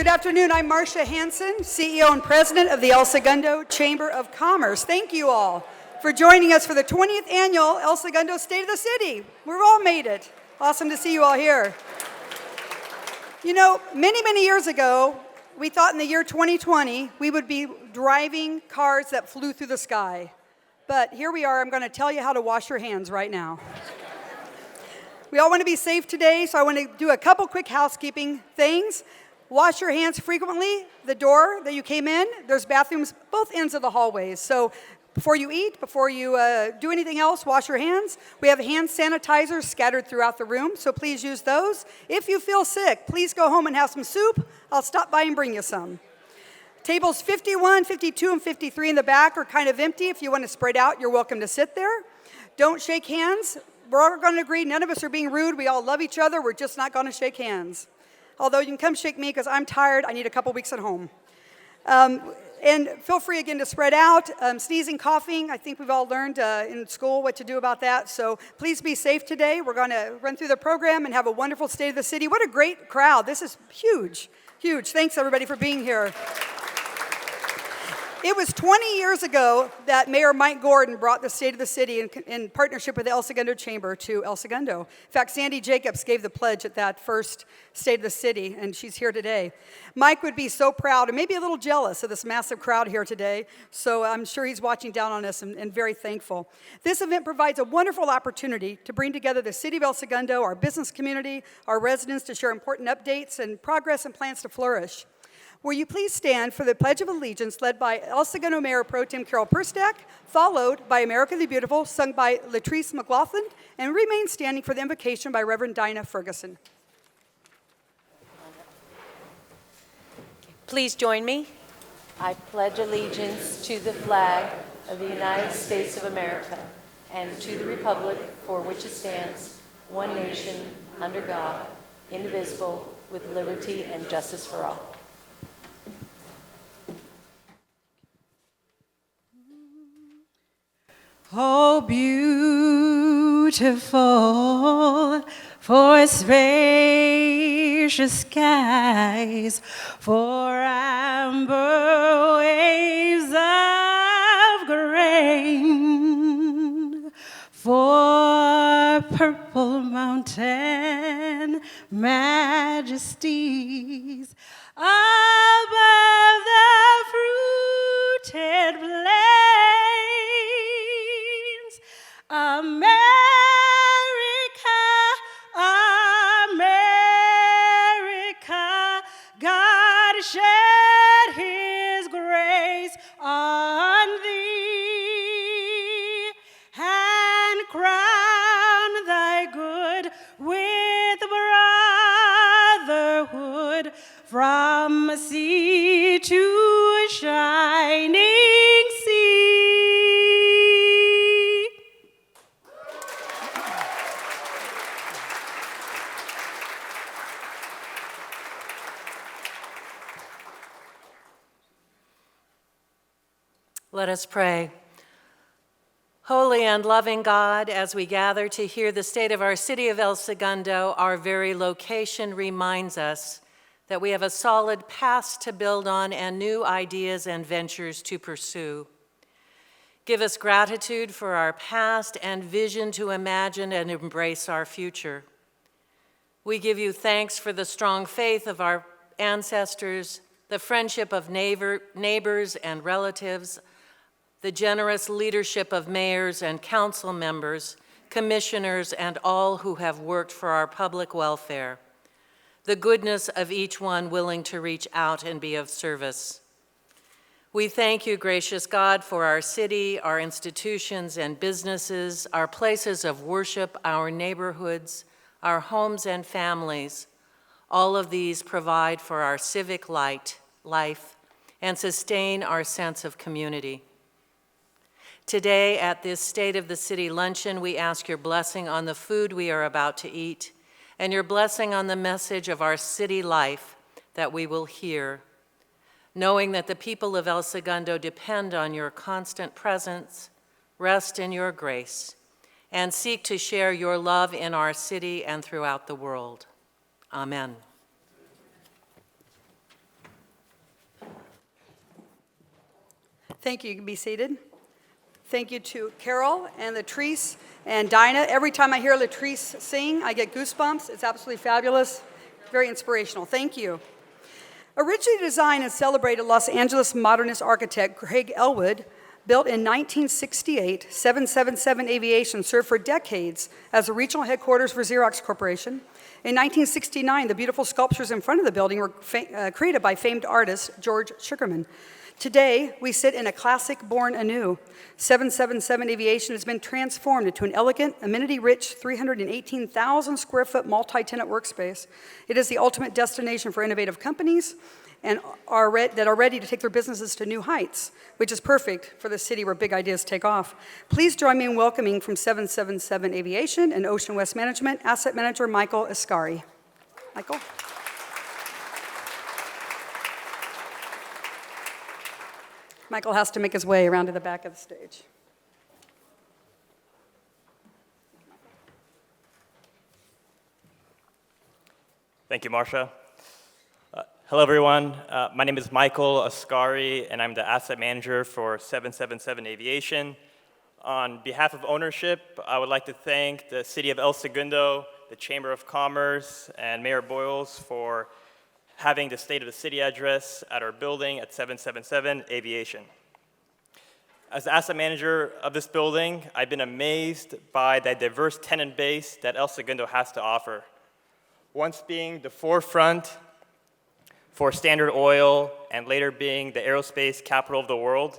Good afternoon. I'm Marcia Hansen, CEO and President of the El Segundo Chamber of Commerce. Thank you all for joining us for the 20th Annual El Segundo State of the City. We've all made it. Awesome to see you all here. You know, many years ago, we thought in the year 2020, we would be driving cars that flew through the sky. But here we are. I'm going to tell you how to wash your hands right now. We all want to be safe today, so I want to do a couple quick housekeeping things. Wash your hands frequently. The door that you came in, there's bathrooms both ends of the hallways. So before you eat, before you do anything else, wash your hands. We have hand sanitizers scattered throughout the room, so please use those. If you feel sick, please go home and have some soup. I'll stop by and bring you some. Tables 51, 52, and 53 in the back are kind of empty. If you want to spread out, you're welcome to sit there. Don't shake hands. We're all going to agree none of us are being rude. We all love each other. We're just not going to shake hands. Although you can come shake me because I'm tired. I need a couple weeks at home. And feel free again to spread out. Sneezing, coughing, I think we've all learned in school what to do about that. So please be safe today. We're going to run through the program and have a wonderful State of the City. What a great crowd. This is huge, huge. Thanks, everybody, for being here. It was 20 years ago that Mayor Mike Gordon brought the State of the City in partnership with the El Segundo Chamber to El Segundo. In fact, Sandy Jacobs gave the pledge at that first State of the City, and she's here today. Mike would be so proud and maybe a little jealous of this massive crowd here today, so I'm sure he's watching down on us and very thankful. This event provides a wonderful opportunity to bring together the City of El Segundo, our business community, our residents to share important updates and progress and plans to flourish. Will you please stand for the Pledge of Allegiance led by El Segundo Mayor Pro Tem Carol Perstack, followed by America the Beautiful, sung by Latrice McLaughlin, and remain standing for the invocation by Reverend Dinah Ferguson. Please join me. I pledge allegiance to the flag of the United States of America and to the republic for which it stands, one nation, under God, indivisible, with liberty and justice for all. Oh, beautiful for spacious skies, for amber waves of grain, for purple mountain majesties above the fruited plains. America, America, God shed his grace on thee and crown thy good with brotherhood from sea to shining sea. Let us pray. Holy and loving God, as we gather to hear the state of our city of El Segundo, our very location reminds us that we have a solid past to build on and new ideas and ventures to pursue. Give us gratitude for our past and vision to imagine and embrace our future. We give you thanks for the strong faith of our ancestors, the friendship of neighbors and relatives, the generous leadership of mayors and council members, commissioners, and all who have worked for our public welfare, the goodness of each one willing to reach out and be of service. We thank you, gracious God, for our city, our institutions and businesses, our places of worship, our neighborhoods, our homes and families. All of these provide for our civic life and sustain our sense of community. Today, at this State of the City luncheon, we ask your blessing on the food we are about to eat and your blessing on the message of our city life that we will hear, knowing that the people of El Segundo depend on your constant presence, rest in your grace, and seek to share your love in our city and throughout the world. Amen. Thank you. You can be seated. Thank you to Carol and Latrice and Dinah. Every time I hear Latrice sing, I get goosebumps. It's absolutely fabulous, very inspirational. Thank you. Originally designed and celebrated Los Angeles modernist architect Craig Elwood, built in 1968, 777 Aviation served for decades as a regional headquarters for Xerox Corporation. In 1969, the beautiful sculptures in front of the building were created by famed artist George Sugarman. Today, we sit in a classic born anew. 777 Aviation has been transformed into an elegant, amenity-rich, 318,000 square foot multi-tenant workspace. It is the ultimate destination for innovative companies that are ready to take their businesses to new heights, which is perfect for the city where big ideas take off. Please join me in welcoming from 777 Aviation and Ocean West Management, Asset Manager Michael Ascari. Michael? Michael has to make his way around to the back of the stage. Thank you, Marcia. Hello, everyone. My name is Michael Ascari, and I'm the asset manager for 777 Aviation. On behalf of ownership, I would like to thank the City of El Segundo, the Chamber of Commerce, and Mayor Boyles for having the State of the City address at our building at 777 Aviation. As the asset manager of this building, I've been amazed by the diverse tenant base that El Segundo has to offer. Once being the forefront for Standard Oil and later being the aerospace capital of the world,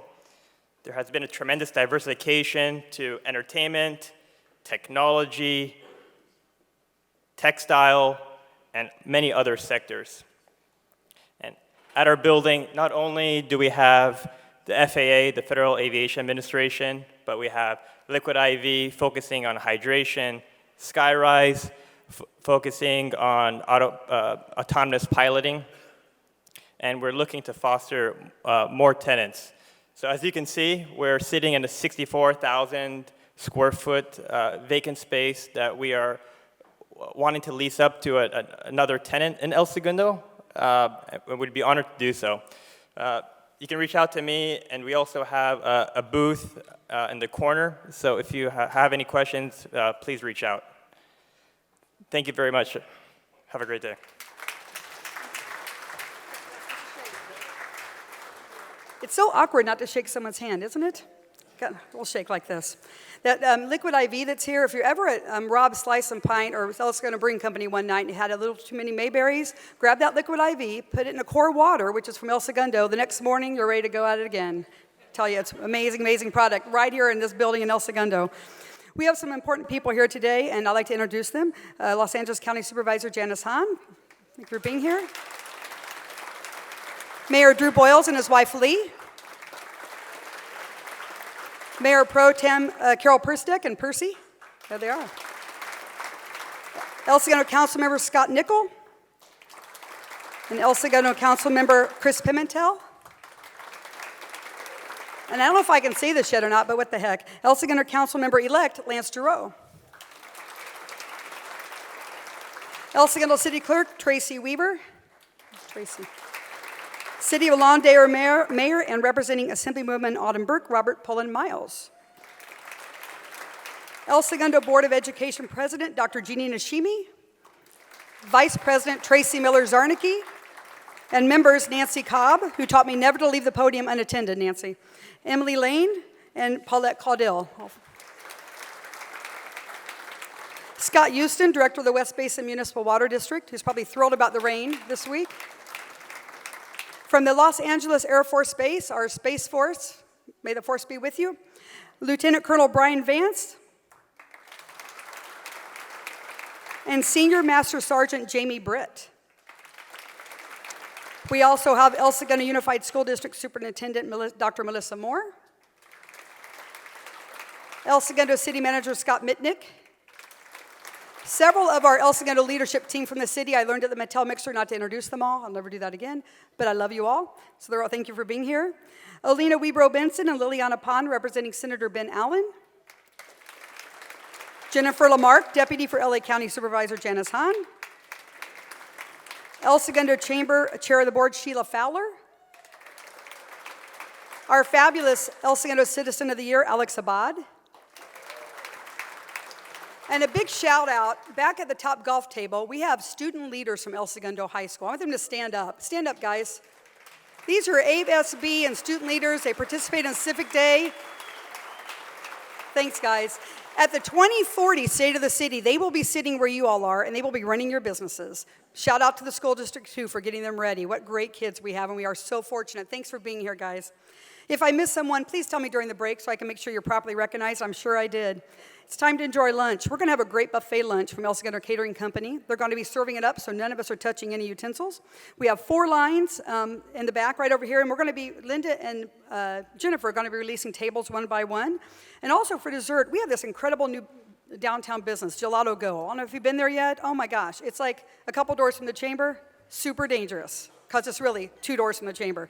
there has been a tremendous diversification to entertainment, technology, textile, and many other sectors. And at our building, not only do we have the FAA, the Federal Aviation Administration, but we have Liquid IV focusing on hydration, Skyrise focusing on autonomous piloting, and we're looking to foster more tenants. So as you can see, we're sitting in a 64,000 square foot vacant space that we are wanting to lease up to another tenant in El Segundo. We'd be honored to do so. You can reach out to me, and we also have a booth in the corner. So if you have any questions, please reach out. Thank you very much. Have a great day. It's so awkward not to shake someone's hand, isn't it? We'll shake like this. That Liquid IV that's here, if you're ever at Rob's Slice and Pint or El Segundo Brewing Company one night and you had a little too many Mayberries, grab that Liquid IV, put it in a core water, which is from El Segundo. The next morning, you're ready to go at it again. I tell you, it's an amazing, amazing product right here in this building in El Segundo. We have some important people here today, and I'd like to introduce them. Los Angeles County Supervisor Janice Hahn. Thank you for being here. Mayor Drew Boyles and his wife Lee. Mayor Pro Tem Carol Perstick and Percy. There they are. El Segundo Councilmember Scott Nickel. And El Segundo Councilmember Chris Pimentel. And I don't know if I can say this yet or not, but what the heck. El Segundo Councilmember-elect Lance Giroux. El Segundo City Clerk Tracy Weaver. Tracy. City of Lawndale Mayor and representing Assemblywoman Autumn Burke, Robert Pullen Miles. El Segundo Board of Education President, Dr. Jeannie Nishimi. Vice President Tracy Miller-Zarnicki. And members Nancy Cobb, who taught me never to leave the podium unattended, Nancy. Emily Lane and Paulette Caudill. Scott Houston, Director of the West Basin Municipal Water District, who's probably thrilled about the rain this week. From the Los Angeles Air Force Base, our Space Force, may the force be with you, Lieutenant Colonel Brian Vance, and Senior Master Sergeant Jamie Britt. We also have El Segundo Unified School District Superintendent Dr. Melissa Moore, El Segundo City Manager Scott Mitnick, several of our El Segundo leadership team from the city. I learned at the Mattel Mixer not to introduce them all. I'll never do that again, but I love you all. So they're all, thank you for being here. Alina Webro-Benson and Liliana Pond representing Senator Ben Allen. Jennifer Lamarck, Deputy for LA County Supervisor Janice Hahn. El Segundo Chamber Chair of the Board Sheila Fowler. our fabulous El Segundo Citizen of the Year, Alex Abad. And a big shout out, back at the top golf table, we have student leaders from El Segundo High School. I want them to stand up. Stand up, guys. These are ASB and student leaders. They participate in Civic Day. Thanks, guys. At the 2040 State of the City, they will be sitting where you all are, and they will be running your businesses. Shout out to the school district, too, for getting them ready. What great kids we have, and we are so fortunate. Thanks for being here, guys. If I miss someone, please tell me during the break so I can make sure you're properly recognized. I'm sure I did. It's time to enjoy lunch. We're going to have a great buffet lunch from El Segundo Catering Company. They're going to be serving it up, so none of us are touching any utensils. We have 4 lines in the back right over here, and we're going to be, Linda and Jennifer are going to be releasing tables one by one. And also for dessert, we have this incredible new downtown business, Gelato Go. I don't know if you've been there yet. Oh my gosh, it's like a couple doors from the chamber, super dangerous, because it's really 2 doors from the chamber.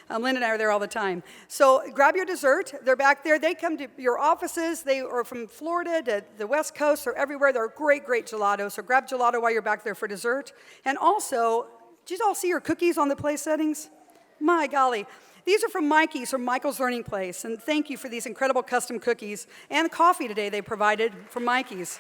Lynn and I are there all the time. So grab your dessert. They're back there. They come to your offices. They are from Florida to the West Coast. They're everywhere. They're great, great gelato. So grab gelato while you're back there for dessert. And also, did you all see your cookies on the place settings? My golly. These are from Mikey's, from Michael's Learning Place. And thank you for these incredible custom cookies and coffee today they provided from Mikey's.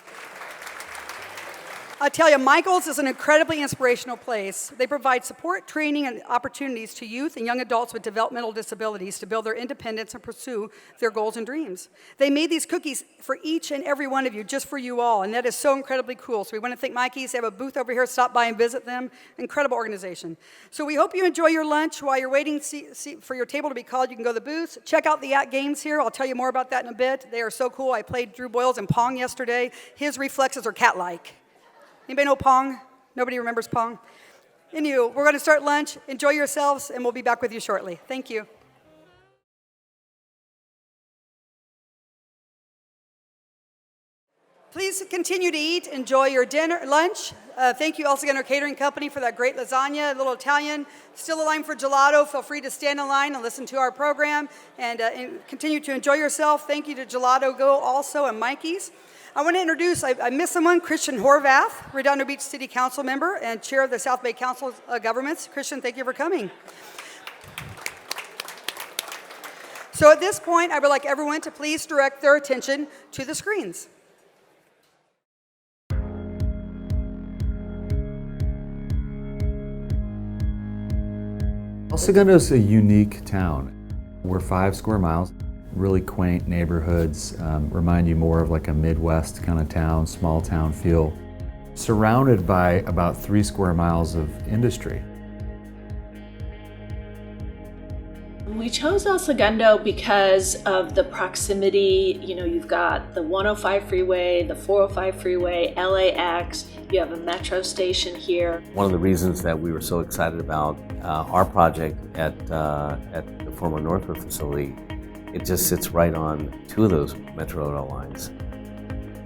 I tell you, Michael's is an incredibly inspirational place. They provide support, training, and opportunities to youth and young adults with developmental disabilities to build their independence and pursue their goals and dreams. They made these cookies for each and every one of you, just for you all, and that is so incredibly cool. So we want to thank Mikey's. They have a booth over here. Stop by and visit them. Incredible organization. So we hope you enjoy your lunch. While you're waiting for your table to be called, you can go to the booths. Check out the games here. I'll tell you more about that in a bit. They are so cool. I played Drew Boyles in Pong yesterday. His reflexes are cat-like. Anybody know Pong? Nobody remembers Pong? Anywho, we're going to start lunch. Enjoy yourselves, and we'll be back with you shortly. Thank you. Please continue to eat. Enjoy your lunch. Thank you, El Segundo Catering Company, for that great lasagna, a little Italian. Still a line for gelato. Feel free to stand in line and listen to our program, and continue to enjoy yourself. Thank you to Gelato Go also and Mikey's. I want to introduce, I missed someone, Christian Horvath, Redondo Beach City Council member and chair of the South Bay Council of Governments. Christian, thank you for coming. So at this point, I would like everyone to please direct their attention to the screens. El Segundo is a unique town. We're 5 square miles. Really quaint neighborhoods, remind you more of like a Midwest kind of town, small town feel. Surrounded by about 3 square miles of industry. We chose El Segundo because of the proximity. You know, you've got the 105 freeway, the 405 freeway, LAX, you have a metro station here. One of the reasons that we were so excited about our project at the former Northwood facility, it just sits right on 2 of those metro rail lines.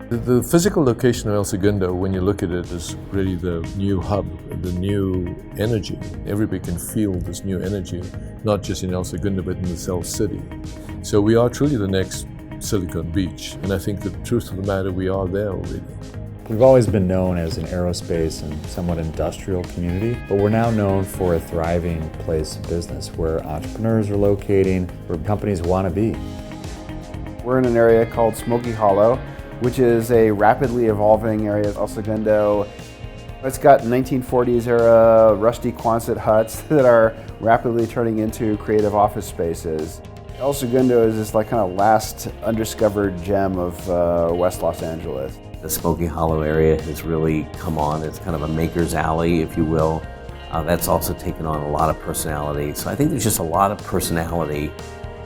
The physical location of El Segundo, when you look at it, is really the new hub, the new energy. Everybody can feel this new energy, not just in El Segundo, but in the Cell City. So we are truly the next Silicon Beach, and I think the truth of the matter, we are there already. We've always been known as an aerospace and somewhat industrial community, but we're now known for a thriving place of business where entrepreneurs are locating, where companies want to be. We're in an area called Smoky Hollow, which is a rapidly evolving area of El Segundo. It's got 1940s era rusty Quonset huts that are rapidly turning into creative office spaces. El Segundo is this like kind of last undiscovered gem of West Los Angeles. The Smoky Hollow area has really come on. It's kind of a maker's alley, if you will. That's also taken on a lot of personality. So I think there's just a lot of personality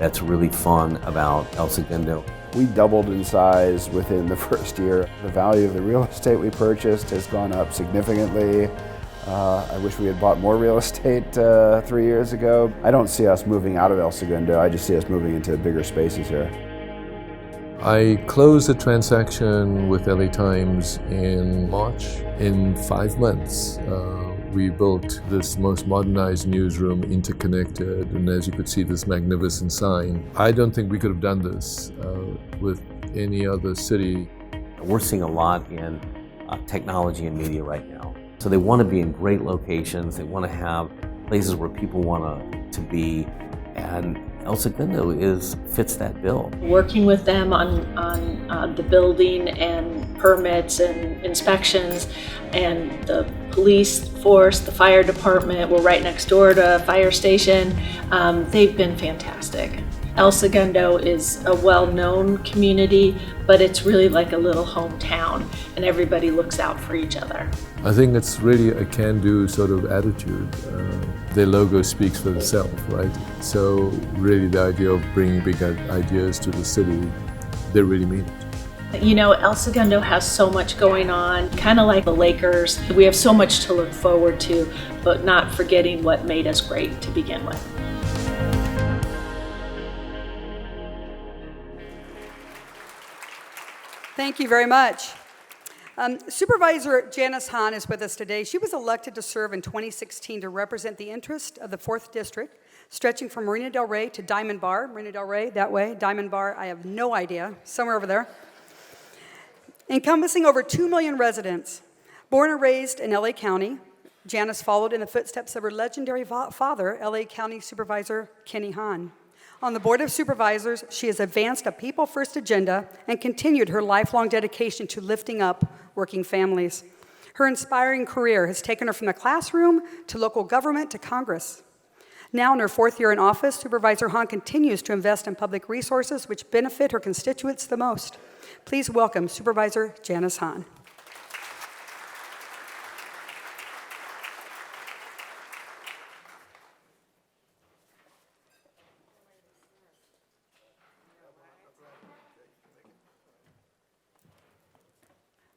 that's really fun about El Segundo. We doubled in size within the first year. The value of the real estate we purchased has gone up significantly. I wish we had bought more real estate 3 years ago. I don't see us moving out of El Segundo. I just see us moving into bigger spaces here. I closed the transaction with LA Times in March. In 5 months, we built this most modernized newsroom, interconnected, and as you could see, this magnificent sign. I don't think we could have done this with any other city. We're seeing a lot in technology and media right now. So they want to be in great locations. They want to have places where people want to be. And El Segundo fits that bill. Working with them on the building and permits and inspections, and the police force, the fire department, we're right next door to a fire station. They've been fantastic. El Segundo is a well-known community, but it's really like a little hometown, and everybody looks out for each other. I think it's really a can-do sort of attitude. Their logo speaks for itself, right? So really the idea of bringing big ideas to the city, they really mean it. You know, El Segundo has so much going on, kind of like the Lakers. We have so much to look forward to, but not forgetting what made us great to begin with. Thank you very much. Supervisor Janice Hahn is with us today. She was elected to serve in 2016 to represent the interest of the 4th District, stretching from Marina Del Rey to Diamond Bar. Marina Del Rey, that way. Diamond Bar, I have no idea. Somewhere over there. Encompassing over 2 million residents. Born and raised in LA County, Janice followed in the footsteps of her legendary father, LA County Supervisor Kenny Hahn. On the Board of Supervisors, she has advanced a people-first agenda and continued her lifelong dedication to lifting up working families. Her inspiring career has taken her from the classroom to local government to Congress. Now in her 4th year in office, Supervisor Hahn continues to invest in public resources which benefit her constituents the most. Please welcome Supervisor Janice Hahn.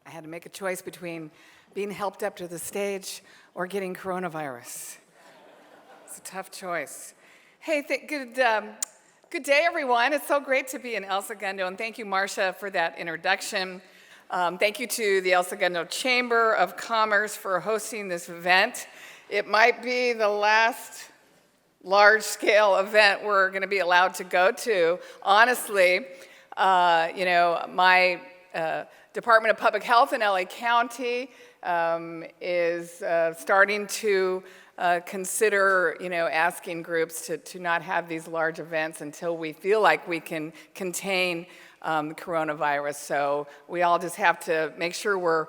I had to make a choice between being helped up to the stage or getting coronavirus. It's a tough choice. Hey, good day, everyone. It's so great to be in El Segundo, and thank you, Marcia, for that introduction. Thank you to the El Segundo Chamber of Commerce for hosting this event. It might be the last large-scale event we're going to be allowed to go to. Honestly, my Department of Public Health in LA County is starting to consider, asking groups to not have these large events until we feel like we can contain coronavirus. So we all just have to make sure we're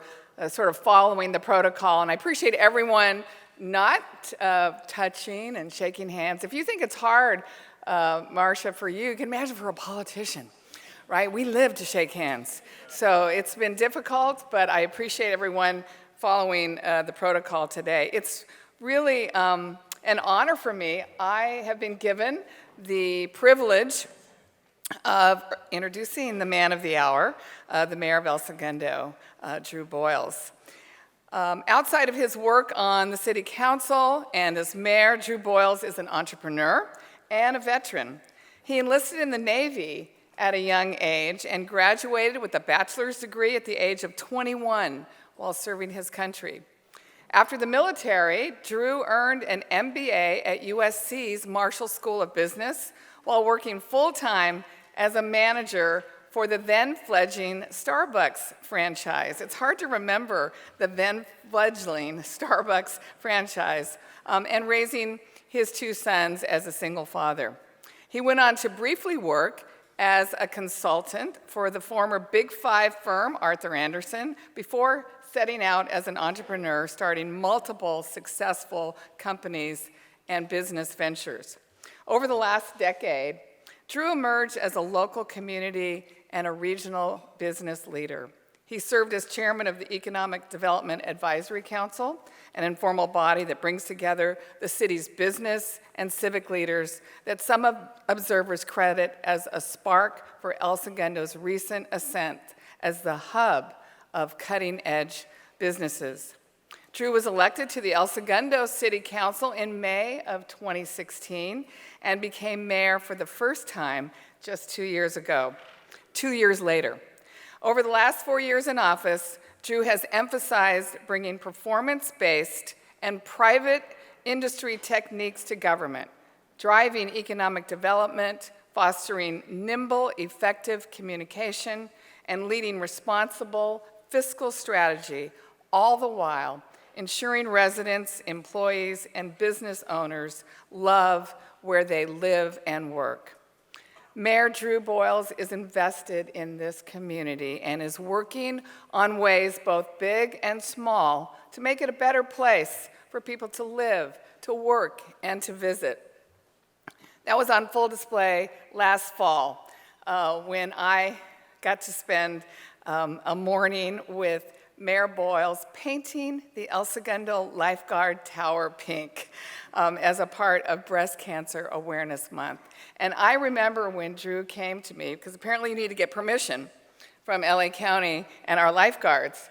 sort of following the protocol. And I appreciate everyone not touching and shaking hands. If you think it's hard, Marcia, for you can imagine for a politician. Right? We live to shake hands. So it's been difficult, but I appreciate everyone following the protocol today. It's really an honor for me. I have been given the privilege of introducing the man of the hour, the mayor of El Segundo, Drew Boyles. Outside of his work on the city council and as mayor, Drew Boyles is an entrepreneur and a veteran. He enlisted in the Navy at a young age and graduated with a bachelor's degree at the age of 21 while serving his country. After the military, Drew earned an MBA at USC's Marshall School of Business while working full-time as a manager for the then-fledgling Starbucks franchise. It's hard to remember the then-fledgling Starbucks franchise, and raising his 2 sons as a single father. He went on to briefly work as a consultant for the former Big Five firm, Arthur Andersen, before setting out as an entrepreneur, starting multiple successful companies and business ventures. Over the last decade, Drew emerged as a local community and a regional business leader. He served as chairman of the Economic Development Advisory Council, an informal body that brings together the city's business and civic leaders that some observers credit as a spark for El Segundo's recent ascent as the hub of cutting-edge businesses. Drew was elected to the El Segundo City Council in May of 2016 and became mayor for the first time just 2 years ago, 2 years later. Over the last 4 years in office, Drew has emphasized bringing performance-based and private industry techniques to government, driving economic development, fostering nimble, effective communication, and leading responsible fiscal strategy, all the while ensuring residents, employees, and business owners love where they live and work. Mayor Drew Boyles is invested in this community and is working on ways both big and small to make it a better place for people to live, to work, and to visit. That was on full display last fall when I got to spend a morning with Mayor Boyles painting the El Segundo Lifeguard Tower pink as a part of Breast Cancer Awareness Month. And I remember when Drew came to me, because apparently you need to get permission from LA County and our lifeguards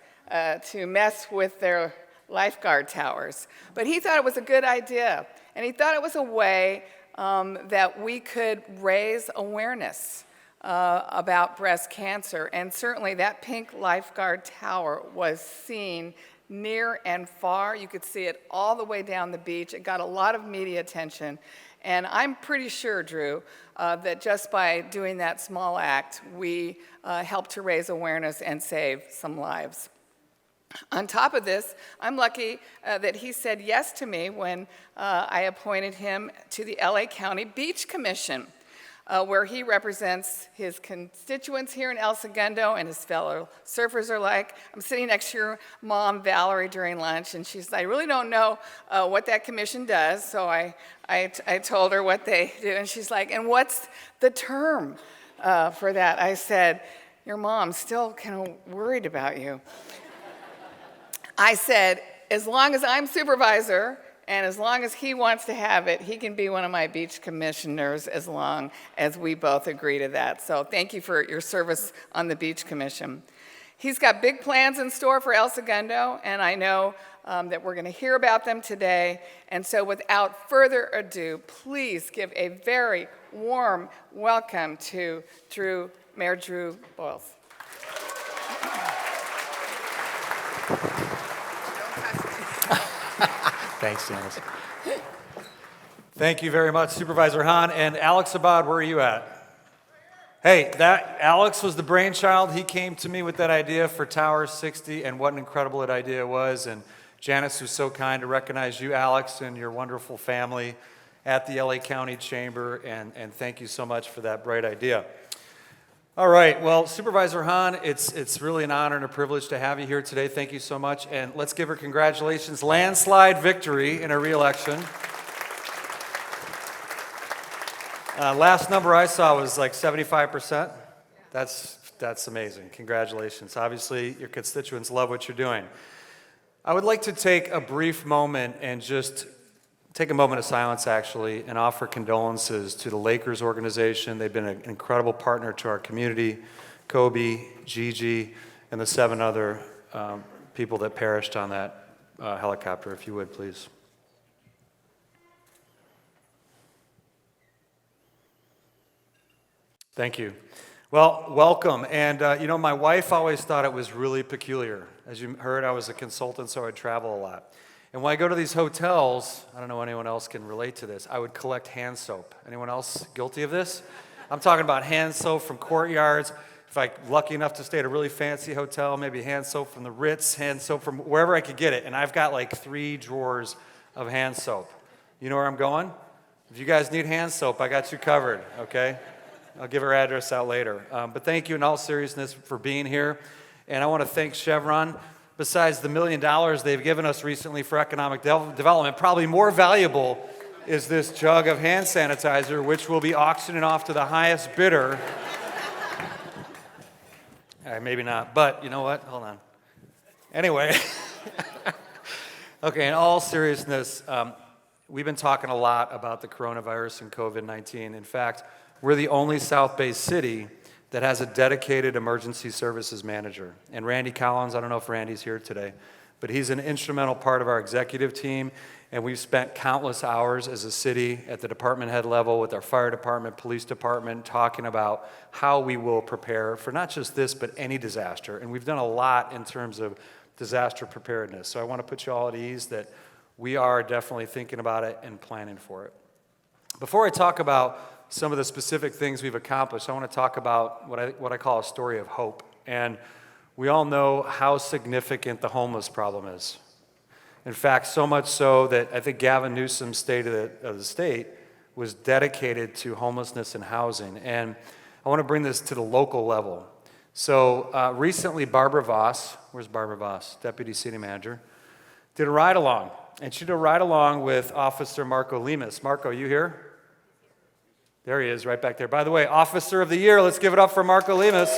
to mess with their lifeguard towers. But he thought it was a good idea, and he thought it was a way that we could raise awareness about breast cancer. And certainly that pink lifeguard tower was seen near and far. You could see it all the way down the beach. It got a lot of media attention. And I'm pretty sure, Drew, that just by doing that small act, we helped to raise awareness and save some lives. On top of this, I'm lucky that he said yes to me when I appointed him to the LA County Beach Commission, where he represents his constituents here in El Segundo, and his fellow surfers are like. I'm sitting next to your mom, Valerie, during lunch, and she said, I really don't know what that commission does, so I told her what they do, and she's like, and what's the term for that? I said, your mom's still kind of worried about you. I said, as long as I'm supervisor, and as long as he wants to have it, he can be one of my beach commissioners as long as we both agree to that. So thank you for your service on the Beach Commission. He's got big plans in store for El Segundo, and I know that we're going to hear about them today. And so without further ado, please give a very warm welcome to Mayor Drew Boyles. Thanks, Janice. Thank you very much, Supervisor Hahn. And Alex Abad, where are you at? Hey, that Alex was the brainchild. He came to me with that idea for Tower 60, and what an incredible idea it was. And Janice was so kind to recognize you, Alex, and your wonderful family at the LA County Chamber, and thank you so much for that bright idea. All right, well, Supervisor Hahn, it's really an honor and a privilege to have you here today. Thank you so much, and let's give her congratulations. Landslide victory in her re-election. Last number I saw was like 75%. That's amazing. Congratulations. Obviously, your constituents love what you're doing. I would like to take a brief moment and just take a moment of silence, actually, and offer condolences to the Lakers organization. They've been an incredible partner to our community, Kobe, Gigi, and the 7 other people that perished on that helicopter, if you would, please. Thank you. Well, welcome. And, my wife always thought it was really peculiar. As you heard, I was a consultant, so I'd travel a lot. And when I go to these hotels, I don't know if anyone else can relate to this, I would collect hand soap. Anyone else guilty of this? I'm talking about hand soap from Courtyards. If I'm lucky enough to stay at a really fancy hotel, maybe hand soap from the Ritz, hand soap from wherever I could get it. And I've got like 3 drawers of hand soap. You know where I'm going? If you guys need hand soap, I got you covered, okay? I'll give her address out later. But thank you in all seriousness for being here. And I want to thank Chevron. Besides the $1 million they've given us recently for economic development, probably more valuable is this jug of hand sanitizer, which will be auctioning off to the highest bidder. All right, maybe not, but you know what? Hold on. Anyway, okay, in all seriousness, we've been talking a lot about the coronavirus and COVID-19. In fact, we're the only South-based city that has a dedicated emergency services manager. And Randy Collins, I don't know if Randy's here today, but he's an instrumental part of our executive team, and we've spent countless hours as a city at the department head level with our fire department, police department, talking about how we will prepare for not just this, but any disaster. And we've done a lot in terms of disaster preparedness. So I want to put you all at ease that we are definitely thinking about it and planning for it. Before I talk about some of the specific things we've accomplished, I want to talk about what I call a story of hope. And we all know how significant the homeless problem is. In fact, so much so that I think Gavin Newsom's State of the State was dedicated to homelessness and housing. And I want to bring this to the local level. So recently, Barbara Voss, where's Barbara Voss, Deputy City Manager, did a ride-along. And she did a ride-along with Officer Marco Lemus. Marco, you here? There he is, right back there. By the way, Officer of the Year, let's give it up for Marco Lemus.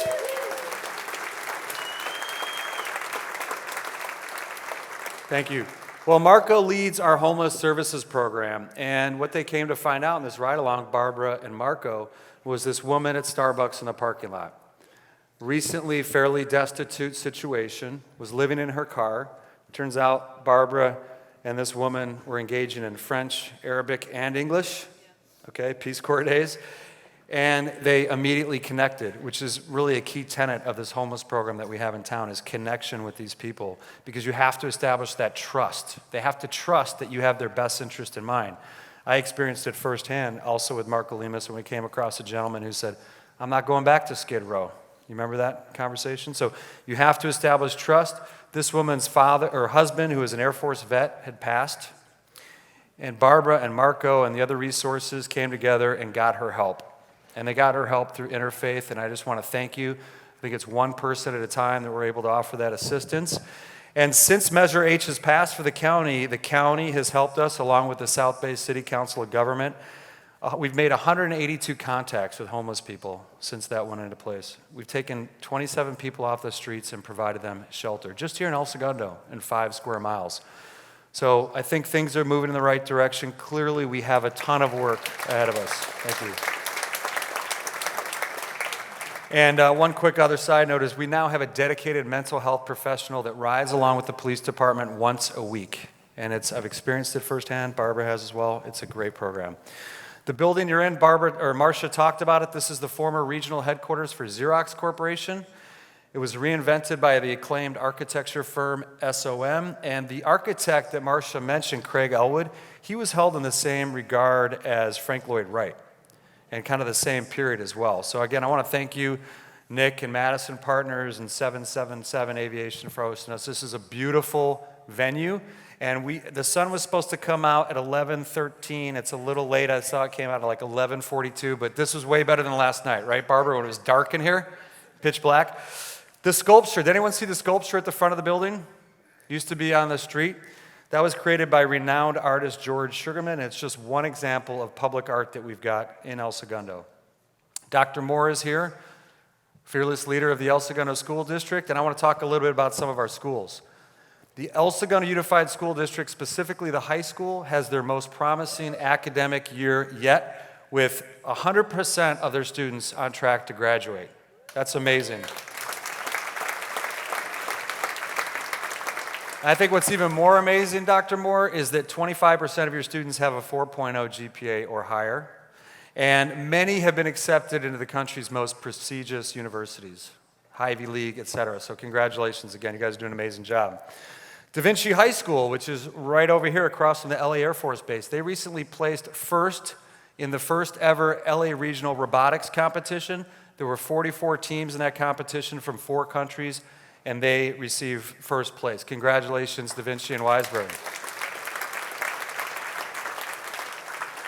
Thank you. Well, Marco leads our homeless services program, and what they came to find out in this ride-along, Barbara and Marco, was this woman at Starbucks in the parking lot. Recently, fairly destitute situation, was living in her car. Turns out Barbara and this woman were engaging in French, Arabic, and English, okay, Peace Corps days, and they immediately connected, which is really a key tenet of this homeless program that we have in town, is connection with these people, because you have to establish that trust. They have to trust that you have their best interest in mind. I experienced it firsthand also with Marco Lemus when we came across a gentleman who said, I'm not going back to Skid Row. You remember that conversation? So you have to establish trust. This woman's father or husband, who was an Air Force vet, had passed. And Barbara and Marco and the other resources came together and got her help. And they got her help through Interfaith, and I just want to thank you. I think it's one person at a time that we're able to offer that assistance. And since Measure H has passed for the county has helped us, along with the South Bay City Council of Government. We've made 182 contacts with homeless people since that went into place. We've taken 27 people off the streets and provided them shelter, just here in El Segundo, in 5 square miles. So I think things are moving in the right direction. Clearly, we have a ton of work ahead of us. Thank you. And one quick other side note is we now have a dedicated mental health professional that rides along with the police department once a week. And I've experienced it firsthand. Barbara has as well. It's a great program. The building you're in, Marcia talked about it. This is the former regional headquarters for Xerox Corporation. It was reinvented by the acclaimed architecture firm SOM. And the architect that Marcia mentioned, Craig Elwood, he was held in the same regard as Frank Lloyd Wright, and kind of the same period as well. So again, I want to thank you, Nick and Madison Partners and 777 Aviation for hosting us. This is a beautiful venue, and the sun was supposed to come out at 11:13. It's a little late. I saw it came out at like 11:42, but this was way better than last night, right, Barbara, when it was dark in here, pitch black? The sculpture, did anyone see the sculpture at the front of the building? Used to be on the street. That was created by renowned artist George Sugarman. It's just one example of public art that we've got in El Segundo. Dr. Moore is here, fearless leader of the El Segundo School District, and I want to talk a little bit about some of our schools. The El Segundo Unified School District, specifically the high school, has their most promising academic year yet, with 100% of their students on track to graduate. That's amazing. I think what's even more amazing, Dr. Moore, is that 25% of your students have a 4.0 GPA or higher, and many have been accepted into the country's most prestigious universities, Ivy League, et cetera. So congratulations again. You guys are doing an amazing job. Da Vinci High School, which is right over here across from the LA Air Force Base, they recently placed first in the first ever LA Regional Robotics Competition. There were 44 teams in that competition from 4 countries, and they received first place. Congratulations, Da Vinci and Weisberg.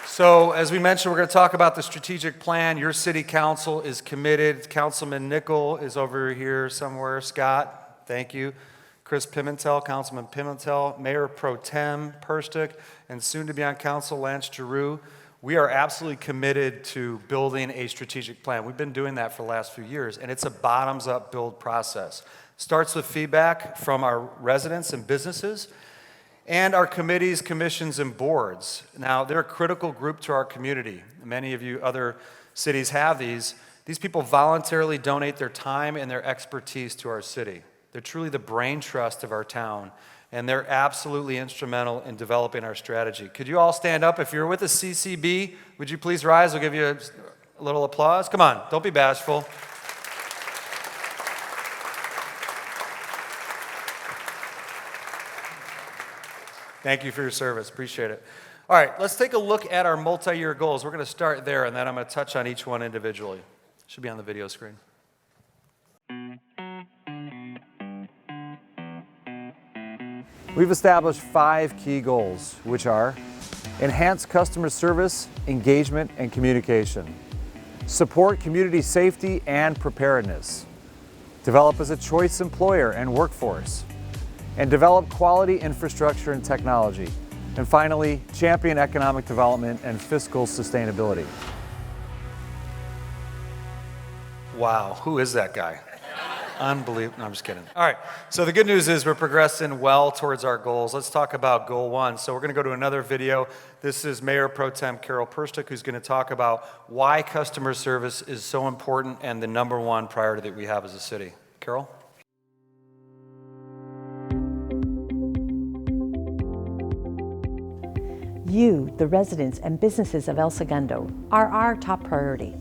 So, as we mentioned, we're going to talk about the strategic plan. Your city council is committed. Councilman Nickel is over here somewhere. Scott, thank you. Chris Pimentel, Councilman Pimentel, Mayor Pro Tem Perstick, and soon to be on council, Lance Giroux. We are absolutely committed to building a strategic plan. We've been doing that for the last few years, and it's a bottoms-up build process. Starts with feedback from our residents and businesses, and our committees, commissions, and boards. Now, they're a critical group to our community. Many of you other cities have these. These people voluntarily donate their time and their expertise to our city. They're truly the brain trust of our town, and they're absolutely instrumental in developing our strategy. Could you all stand up? If you're with the CCB, would you please rise? I'll give you a little applause. Come on, don't be bashful. Thank you for your service. Appreciate it. All right, let's take a look at our multi-year goals. We're going to start there, and then I'm going to touch on each one individually. Should be on the video screen. We've established 5 key goals, which are Enhance customer service, engagement, and communication. Support community safety and preparedness. Develop as a choice employer and workforce. And develop quality infrastructure and technology. And finally, champion economic development and fiscal sustainability. Wow, who is that guy? Unbelievable. No, I'm just kidding. All right, so the good news is we're progressing well towards our goals. Let's talk about goal one. So we're going to go to another video. This is Mayor Pro Tem Carol Perstick, who's going to talk about why customer service is so important and the number one priority that we have as a city. Carol? You, the residents and businesses of El Segundo, are our top priority.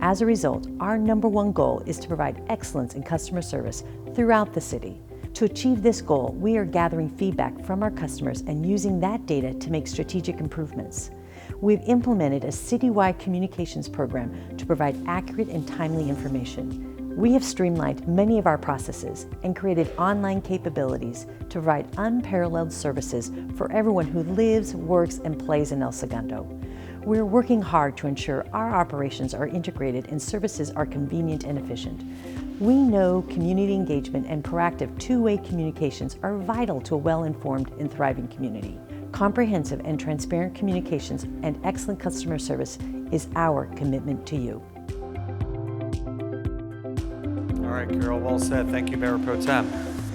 As a result, our number one goal is to provide excellence in customer service throughout the city. To achieve this goal, we are gathering feedback from our customers and using that data to make strategic improvements. We've implemented a citywide communications program to provide accurate and timely information. We have streamlined many of our processes and created online capabilities to provide unparalleled services for everyone who lives, works, and plays in El Segundo. We're working hard to ensure our operations are integrated and services are convenient and efficient. We know community engagement and proactive two-way communications are vital to a well-informed and thriving community. Comprehensive and transparent communications and excellent customer service is our commitment to you. All right, Carol, well said. Thank you, Mayor Pro Tem.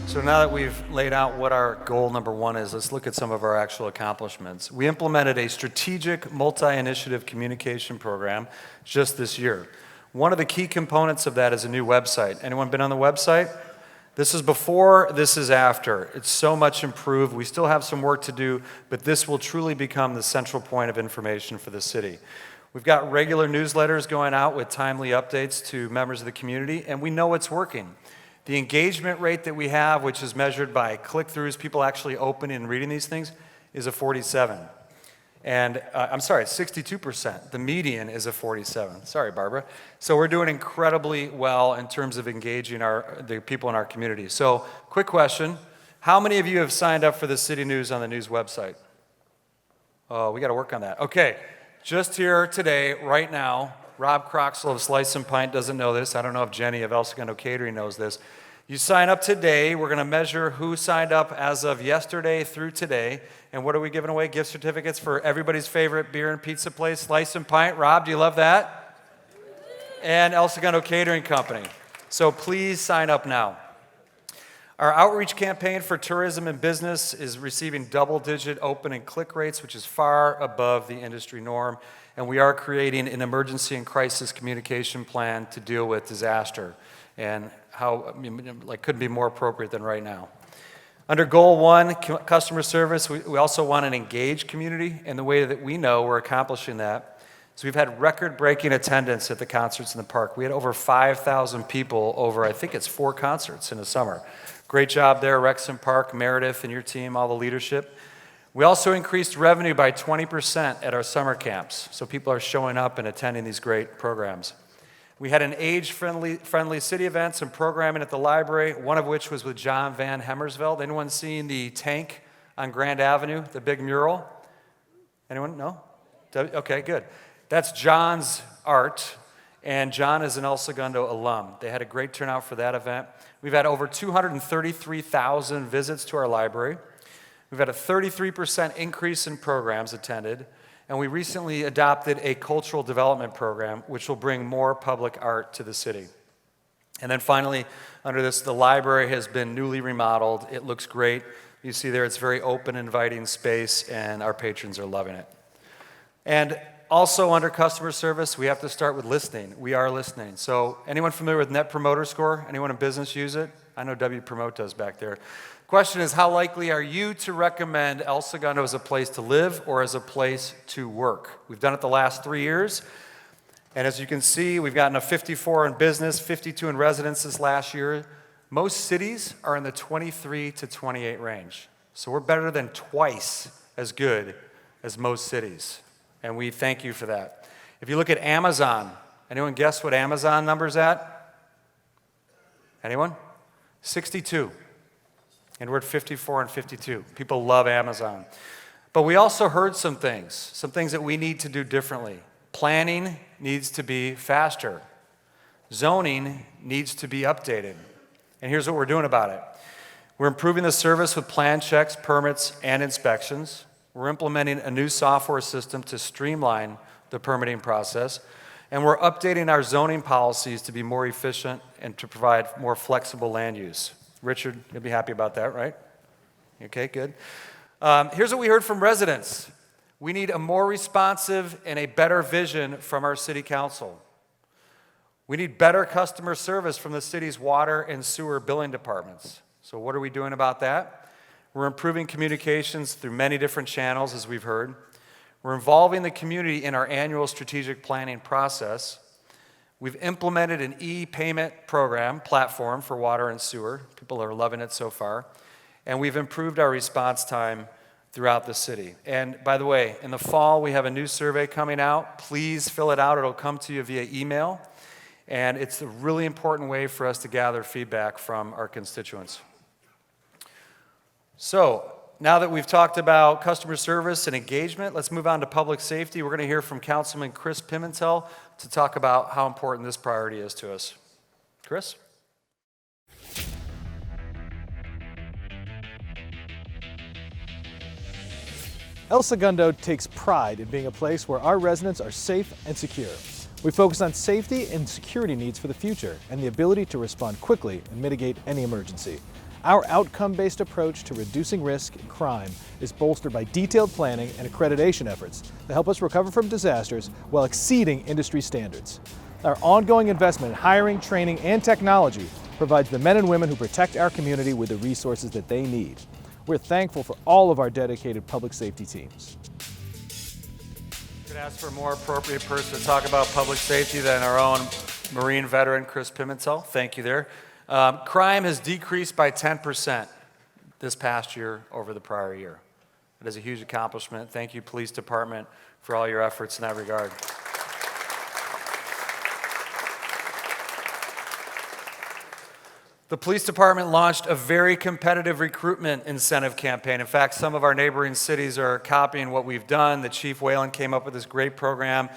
So now that we've laid out what our goal number one is, let's look at some of our actual accomplishments. We implemented a strategic multi-initiative communication program just this year. One of the key components of that is a new website. Anyone been on the website? This is before, this is after. It's so much improved. We still have some work to do, but this will truly become the central point of information for the city. We've got regular newsletters going out with timely updates to members of the community, and we know it's working. The engagement rate that we have, which is measured by click-throughs, people actually opening and reading these things, is a 47. And I'm sorry, it's 62%. The median is a 47. Sorry, Barbara. So we're doing incredibly well in terms of engaging the people in our community. So, quick question. How many of you have signed up for the City News on the news website? Oh, we got to work on that. Okay, just here today, right now, Rob Croxel of Slice and Pint doesn't know this. I don't know if Jenny of El Segundo Catering knows this. You sign up today. We're going to measure who signed up as of yesterday through today. And what are we giving away? Gift certificates for everybody's favorite beer and pizza place, Slice and Pint. Rob, do you love that? And El Segundo Catering Company. So please sign up now. Our outreach campaign for tourism and business is receiving double-digit open and click rates, which is far above the industry norm. And we are creating an emergency and crisis communication plan to deal with disaster. And how, couldn't be more appropriate than right now. Under goal one, customer service, we also want an engaged community. And the way that we know we're accomplishing that is we've had record-breaking attendance at the concerts in the park. We had over 5,000 people over, I think it's 4 concerts in the summer. Great job there, Rexham Park, Meredith and your team, all the leadership. We also increased revenue by 20% at our summer camps, so people are showing up and attending these great programs. We had an age-friendly city events and programming at the library, one of which was with John Van Hemmersveld. Anyone seen the tank on Grand Avenue, the big mural? Anyone? No? Okay, good. That's John's art, and John is an El Segundo alum. They had a great turnout for that event. We've had over 233,000 visits to our library. We've had a 33% increase in programs attended, and we recently adopted a cultural development program which will bring more public art to the city. And then finally, under this, the library has been newly remodeled. It looks great. You see there, it's very open, inviting space, and our patrons are loving it. And also under customer service, we have to start with listening. We are listening. So anyone familiar with Net Promoter Score? Anyone in business use it? I know W Promote does back there. Question is, how likely are you to recommend El Segundo as a place to live or as a place to work? We've done it the last 3 years. And as you can see, we've gotten a 54 in business, 52 in residences last year. Most cities are in the 23 to 28 range. So we're better than twice as good as most cities. And we thank you for that. If you look at Amazon, anyone guess what Amazon number's at? Anyone? 62. And we're at 54 and 52. People love Amazon. But we also heard some things that we need to do differently. Planning needs to be faster. Zoning needs to be updated. And here's what we're doing about it. We're improving the service with plan checks, permits, and inspections. We're implementing a new software system to streamline the permitting process. And we're updating our zoning policies to be more efficient and to provide more flexible land use. Richard, you'll be happy about that, right? Okay, good. Here's what we heard from residents. We need a more responsive and a better vision from our city council. We need better customer service from the city's water and sewer billing departments. So what are we doing about that? We're improving communications through many different channels, as we've heard. We're involving the community in our annual strategic planning process. We've implemented an e-payment program platform for water and sewer. People are loving it so far. And we've improved our response time throughout the city. And by the way, in the fall, we have a new survey coming out. Please fill it out. It'll come to you via email. And it's a really important way for us to gather feedback from our constituents. So, now that we've talked about customer service and engagement, let's move on to public safety. We're going to hear from Councilman Chris Pimentel to talk about how important this priority is to us. Chris? El Segundo takes pride in being a place where our residents are safe and secure. We focus on safety and security needs for the future and the ability to respond quickly and mitigate any emergency. Our outcome-based approach to reducing risk and crime is bolstered by detailed planning and accreditation efforts that help us recover from disasters while exceeding industry standards. Our ongoing investment in hiring, training, and technology provides the men and women who protect our community with the resources that they need. We're thankful for all of our dedicated public safety teams. Could ask for a more appropriate person to talk about public safety than our own Marine veteran, Chris Pimentel. Thank you there. Crime has decreased by 10% this past year over the prior year. It is a huge accomplishment. Thank you, Police Department, for all your efforts in that regard. The Police Department launched a very competitive recruitment incentive campaign. In fact, some of our neighboring cities are copying what we've done. The Chief Whalen came up with this great program,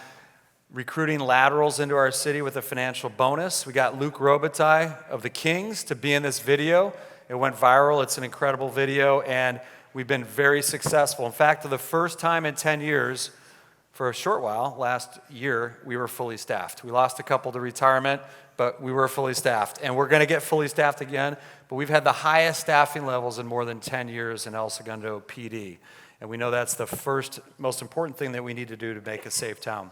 recruiting laterals into our city with a financial bonus. We got Luke Robitaille of the Kings to be in this video. It went viral. It's an incredible video, and we've been very successful. In fact, for the first time in 10 years, for a short while, last year, we were fully staffed. We lost a couple to retirement, but we were fully staffed. And we're going to get fully staffed again, but we've had the highest staffing levels in more than 10 years in El Segundo PD. And we know that's the first, most important thing that we need to do to make a safe town.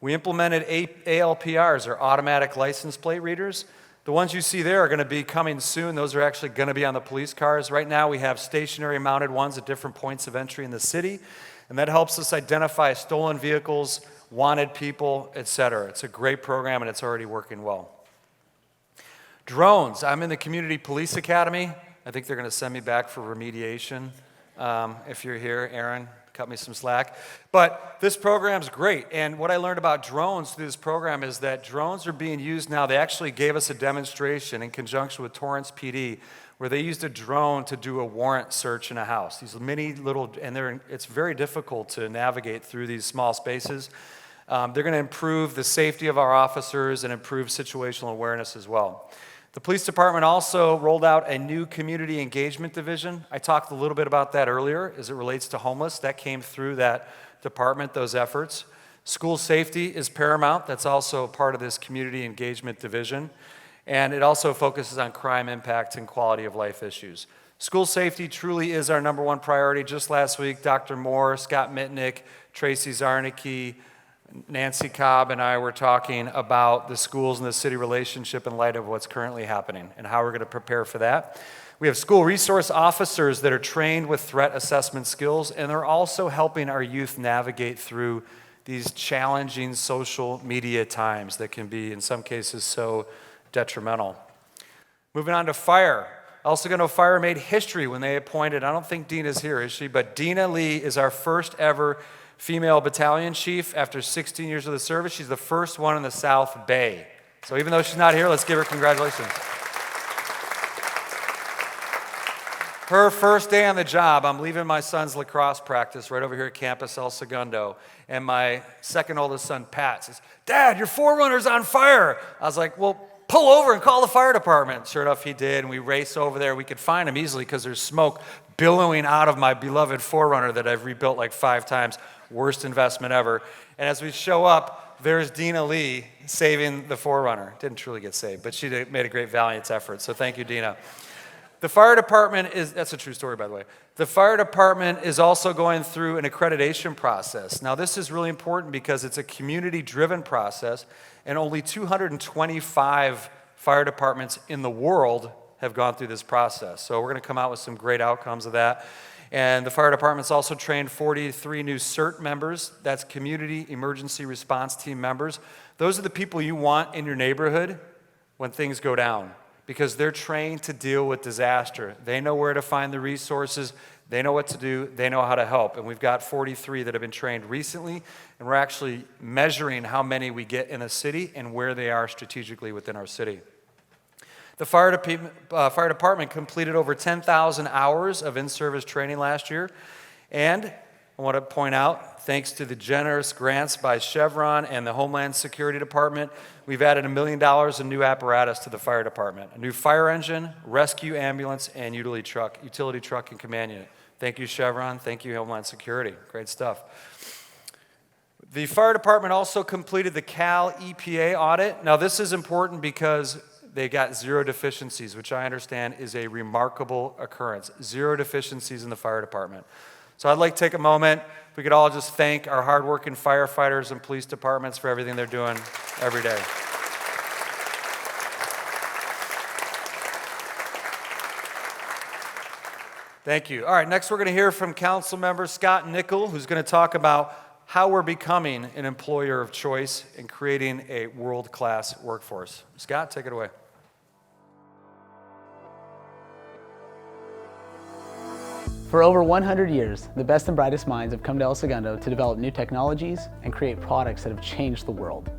We implemented ALPRs, or automatic license plate readers. The ones you see there are going to be coming soon. Those are actually going to be on the police cars. Right now, we have stationary mounted ones at different points of entry in the city. And that helps us identify stolen vehicles, wanted people, etc. It's a great program, and it's already working well. Drones. I'm in the Community Police Academy. I think they're going to send me back for remediation. If you're here, Aaron, cut me some slack. But this program's great. And what I learned about drones through this program is that drones are being used now. They actually gave us a demonstration in conjunction with Torrance PD where they used a drone to do a warrant search in a house. These mini little, and it's very difficult to navigate through these small spaces. They're going to improve the safety of our officers and improve situational awareness as well. The police department also rolled out a new community engagement division. I talked a little bit about that earlier as it relates to homeless. That came through that department, those efforts. School safety is paramount. That's also part of this community engagement division. And it also focuses on crime impact and quality of life issues. School safety truly is our number one priority. Just last week, Dr. Moore, Scott Mitnick, Tracy Zarnicki, Nancy Cobb, and I were talking about the schools and the city relationship in light of what's currently happening and how we're going to prepare for that. We have school resource officers that are trained with threat assessment skills, and they're also helping our youth navigate through these challenging social media times that can be, in some cases, so detrimental. Moving on to fire. El Segundo Fire made history when they appointed, I don't think Dina's here, is she? But Dina Lee is our first ever female battalion chief after 16 years of the service. She's the first one in the South Bay. So even though she's not here, let's give her congratulations. Her first day on the job, I'm leaving my son's lacrosse practice right over here at campus El Segundo, and my second oldest son, Pat, says, "Dad, your 4Runner's on fire." I was like, "Well, pull over and call the fire department." Sure enough, he did, and we raced over there. We could find him easily because there's smoke billowing out of my beloved 4Runner that I've rebuilt like 5 times. Worst investment ever. And as we show up, there's Dina Lee saving the 4Runner. Didn't truly get saved, but she made a great valiant effort, so thank you, Dina. The fire department that's a true story, by the way. The fire department is also going through an accreditation process. Now, this is really important because it's a community-driven process, and only 225 fire departments in the world have gone through this process. So we're going to come out with some great outcomes of that. And the fire department's also trained 43 new CERT members. That's Community Emergency Response Team members. Those are the people you want in your neighborhood when things go down, because they're trained to deal with disaster. They know where to find the resources, they know what to do, they know how to help. And we've got 43 that have been trained recently, and we're actually measuring how many we get in a city and where they are strategically within our city. The fire department completed over 10,000 hours of in-service training last year, and I want to point out, thanks to the generous grants by Chevron and the Homeland Security Department, we've added $1 million in new apparatus to the fire department. A new fire engine, rescue ambulance, and utility truck and command unit. Thank you, Chevron. Thank you, Homeland Security. Great stuff. The fire department also completed the Cal EPA audit. Now, this is important because they got 0 deficiencies, which I understand is a remarkable occurrence. 0 deficiencies in the fire department. So I'd like to take a moment, if we could all just thank our hardworking firefighters and police departments for everything they're doing every day. Thank you. All right, next we're going to hear from Council Member Scott Nickel, who's going to talk about how we're becoming an employer of choice and creating a world-class workforce. Scott, take it away. For over 100 years, the best and brightest minds have come to El Segundo to develop new technologies and create products that have changed the world.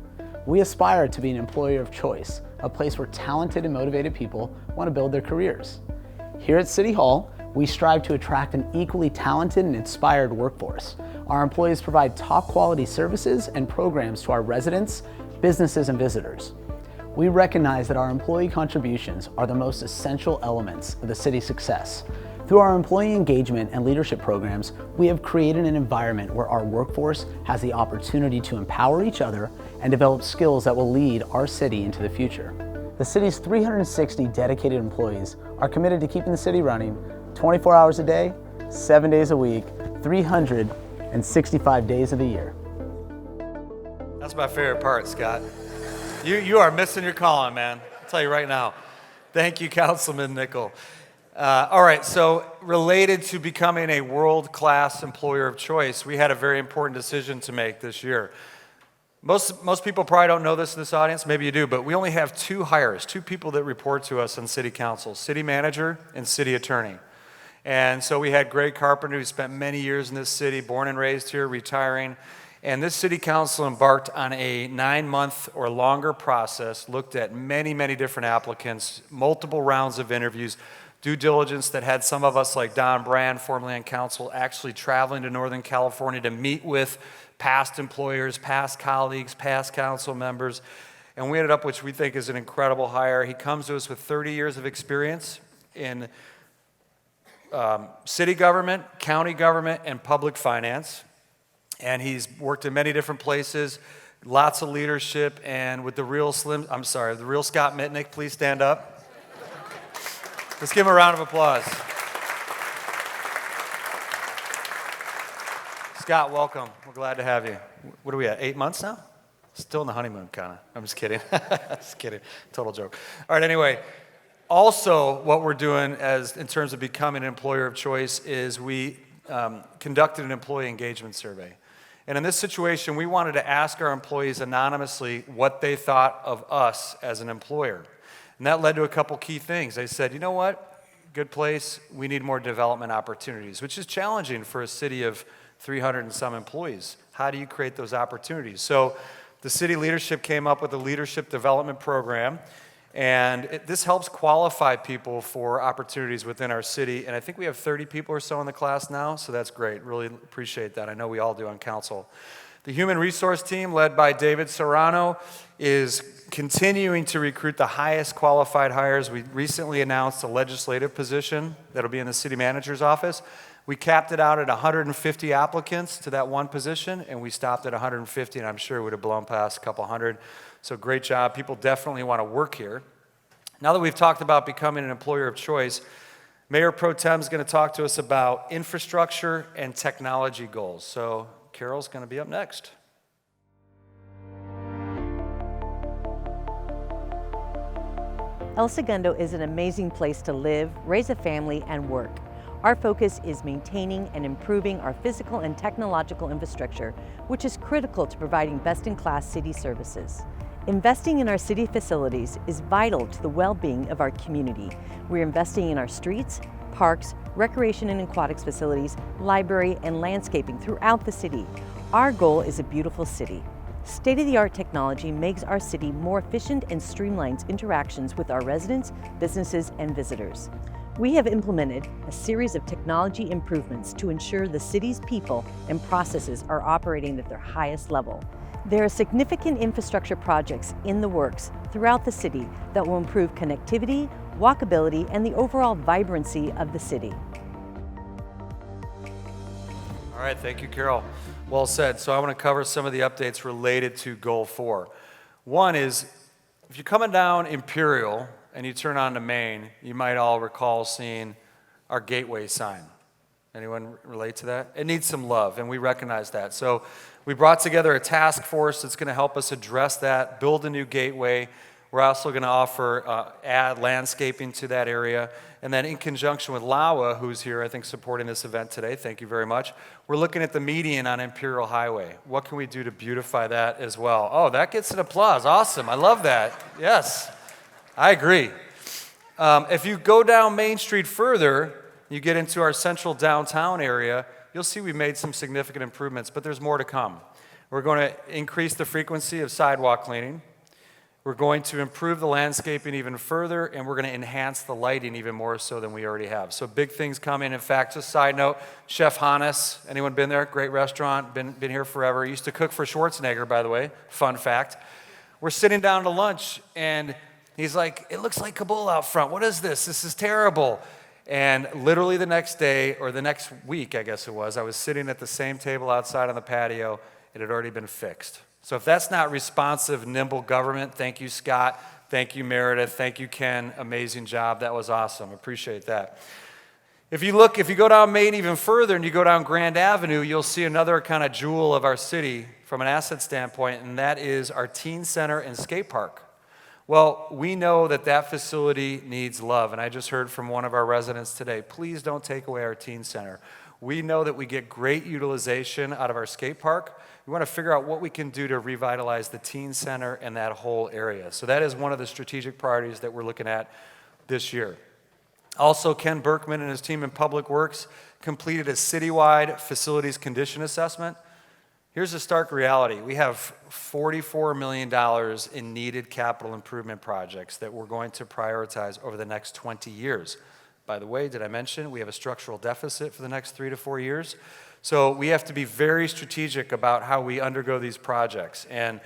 We aspire to be an employer of choice, a place where talented and motivated people want to build their careers. Here at City Hall, we strive to attract an equally talented and inspired workforce. Our employees provide top quality services and programs to our residents, businesses, and visitors. We recognize that our employee contributions are the most essential elements of the city's success. Through our employee engagement and leadership programs, we have created an environment where our workforce has the opportunity to empower each other and develop skills that will lead our city into the future. The city's 360 dedicated employees are committed to keeping the city running 24 hours a day, 7 days a week, 365 days of the year. That's my favorite part, Scott. You are missing your calling, man. I'll tell you right now. Thank you, Councilman Nickel. All right, so related to becoming a world-class employer of choice, we had a very important decision to make this year. Most people probably don't know this in this audience, maybe you do, but we only have 2 hires, 2 people that report to us on city council, city manager and city attorney. And so we had Greg Carpenter, who spent many years in this city, born and raised here, retiring. And this city council embarked on a 9-month or longer process, looked at many, many different applicants, multiple rounds of interviews, due diligence that had some of us, like Don Brand, formerly on council, actually traveling to Northern California to meet with past employers, past colleagues, past council members. And we ended up, which we think is an incredible hire. He comes to us with 30 years of experience in city government, county government, and public finance. And he's worked in many different places, lots of leadership, and with the real Scott Mitnick, please stand up. Let's give him a round of applause. Scott, welcome. We're glad to have you. What are we at, 8 months now? Still in the honeymoon, kind of. I'm just kidding. Just kidding. Total joke. All right, anyway. Also, what we're doing in terms of becoming an employer of choice is we conducted an employee engagement survey. And in this situation, we wanted to ask our employees anonymously what they thought of us as an employer. And that led to a couple key things. They said, you know what, good place, we need more development opportunities, which is challenging for a city of 300 and some employees. How do you create those opportunities? So the city leadership came up with a leadership development program, And this helps qualify people for opportunities within our city. And I think we have 30 people or so in the class now, so that's great. Really appreciate that. I know we all do on council. The human resource team, led by David Serrano, is continuing to recruit the highest qualified hires. We recently announced a legislative position that'll be in the city manager's office. We capped it out at 150 applicants to that one position, and we stopped at 150, and I'm sure it would have blown past a couple hundred. So great job. People definitely want to work here. Now that we've talked about becoming an employer of choice, Mayor Pro Tem is going to talk to us about infrastructure and technology goals. So Carol's going to be up next. El Segundo is an amazing place to live, raise a family, and work. Our focus is maintaining and improving our physical and technological infrastructure, which is critical to providing best-in-class city services. Investing in our city facilities is vital to the well-being of our community. We're investing in our streets, parks, recreation and aquatics facilities, library, and landscaping throughout the city. Our goal is a beautiful city. State-of-the-art technology makes our city more efficient and streamlines interactions with our residents, businesses, and visitors. We have implemented a series of technology improvements to ensure the city's people and processes are operating at their highest level. There are significant infrastructure projects in the works throughout the city that will improve connectivity, walkability, and the overall vibrancy of the city. All right, thank you, Carol. Well said. So I want to cover some of the updates related to Goal 4. One is, if you're coming down Imperial and you turn onto Main, you might all recall seeing our gateway sign. Anyone relate to that? It needs some love, and we recognize that. So we brought together a task force that's going to help us address that, build a new gateway. We're also going to offer add landscaping to that area. And then in conjunction with LAWA, who's here, I think, supporting this event today, thank you very much, we're looking at the median on Imperial Highway. What can we do to beautify that as well? Oh, that gets an applause. Awesome. I love that. Yes, I agree. If you go down Main Street further, you get into our central downtown area, you'll see we've made some significant improvements, but there's more to come. We're going to increase the frequency of sidewalk cleaning. We're going to improve the landscaping even further, and we're going to enhance the lighting even more so than we already have. So big things coming. In fact, just a side note, Chef Hannes, anyone been there? Great restaurant, been here forever. Used to cook for Schwarzenegger, by the way. Fun fact. We're sitting down to lunch, and he's like, it looks like Kabul out front. What is this? This is terrible. And literally the next day, or the next week, I guess it was, I was sitting at the same table outside on the patio. It had already been fixed. So if that's not responsive, nimble government, thank you, Scott. Thank you, Meredith. Thank you, Ken. Amazing job. That was awesome. Appreciate that. If you go down Main even further and you go down Grand Avenue, you'll see another kind of jewel of our city from an asset standpoint, and that is our teen center and skate park. Well, we know that that facility needs love, and I just heard from one of our residents today, please don't take away our teen center. We know that we get great utilization out of our skate park. We want to figure out what we can do to revitalize the teen center and that whole area. So that is one of the strategic priorities that we're looking at this year. Also, Ken Berkman and his team in Public Works completed a citywide facilities condition assessment. Here's a stark reality. We have $44 million in needed capital improvement projects that we're going to prioritize over the next 20 years. By the way, did I mention we have a structural deficit for the next 3 to 4 years? So we have to be very strategic about how we undergo these projects. And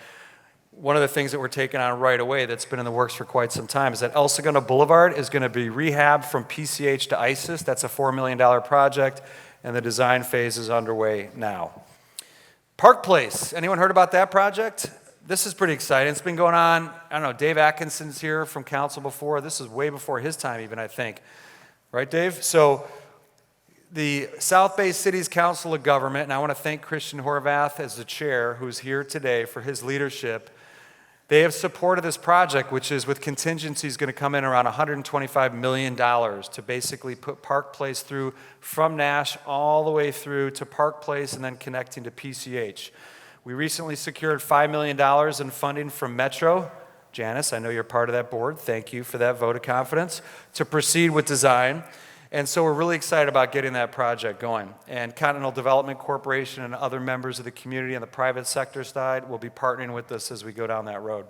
one of the things that we're taking on right away that's been in the works for quite some time is that El Segundo Boulevard is going to be rehabbed from PCH to ISIS. That's a $4 million project, and the design phase is underway now. Park Place, anyone heard about that project? This is pretty exciting. It's been going on, I don't know, Dave Atkinson's here from council before. This is way before his time even, I think. Right, Dave? So the South Bay Cities Council of Government, and I want to thank Christian Horvath as the chair who's here today for his leadership. They have supported this project, which is with contingencies going to come in around $125 million to basically put Park Place through from Nash all the way through to Park Place and then connecting to PCH. We recently secured $5 million in funding from Metro. Janice, I know you're part of that board. Thank you for that vote of confidence to proceed with design. And so we're really excited about getting that project going. And Continental Development Corporation and other members of the community on the private sector side will be partnering with us as we go down that road.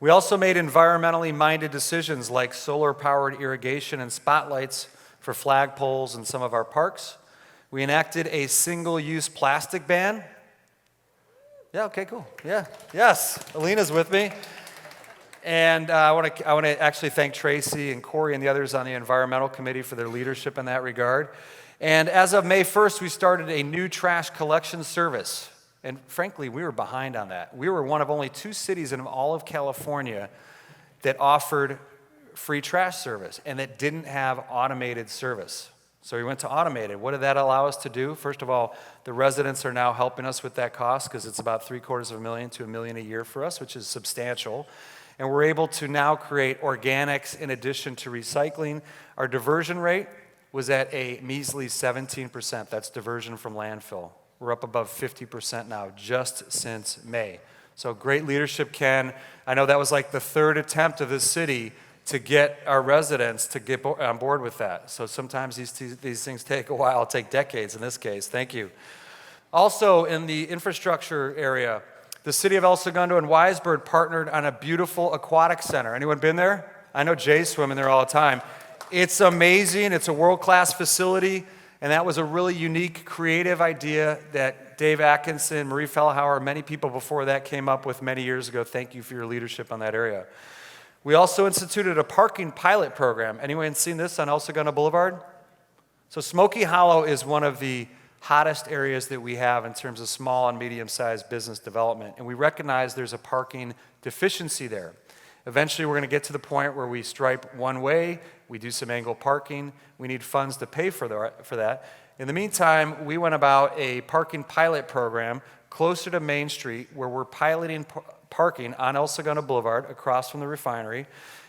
We also made environmentally minded decisions like solar-powered irrigation and spotlights for flagpoles in some of our parks. We enacted a single-use plastic ban. Yeah, okay, cool. Yeah, yes, Alina's with me. And I want to actually thank Tracy and Corey and the others on the environmental committee for their leadership in that regard. And as of May 1st, we started a new trash collection service. And frankly, we were behind on that. We were one of only 2 cities in all of California that offered free trash service and that didn't have automated service. So we went to automated. What did that allow us to do? First of all, the residents are now helping us with that cost because it's about $750,000 to $1 million a year for us, which is substantial. And we're able to now create organics in addition to recycling. Our diversion rate was at a measly 17%. That's diversion from landfill. We're up above 50% now, just since May. So great leadership, Ken. I know that was like the 3rd attempt of this city to get our residents to get on board with that. So sometimes these things take a while, take decades in this case. Thank you. Also in the infrastructure area, the city of El Segundo and Weisburg partnered on a beautiful aquatic center. Anyone been there? I know Jay's swimming there all the time. It's amazing. It's a world-class facility. And that was a really unique, creative idea that Dave Atkinson, Marie Fellhauer, many people before that came up with many years ago. Thank you for your leadership on that area. We also instituted a parking pilot program. Anyone seen this on El Segundo Boulevard? So Smoky Hollow is one of the hottest areas that we have in terms of small and medium-sized business development. And we recognize there's a parking deficiency there. Eventually, we're going to get to the point where we stripe one way, we do some angle parking, we need funds to pay for that. In the meantime, we went about a parking pilot program closer to Main Street where we're piloting parking on El Segundo Boulevard across from the refinery.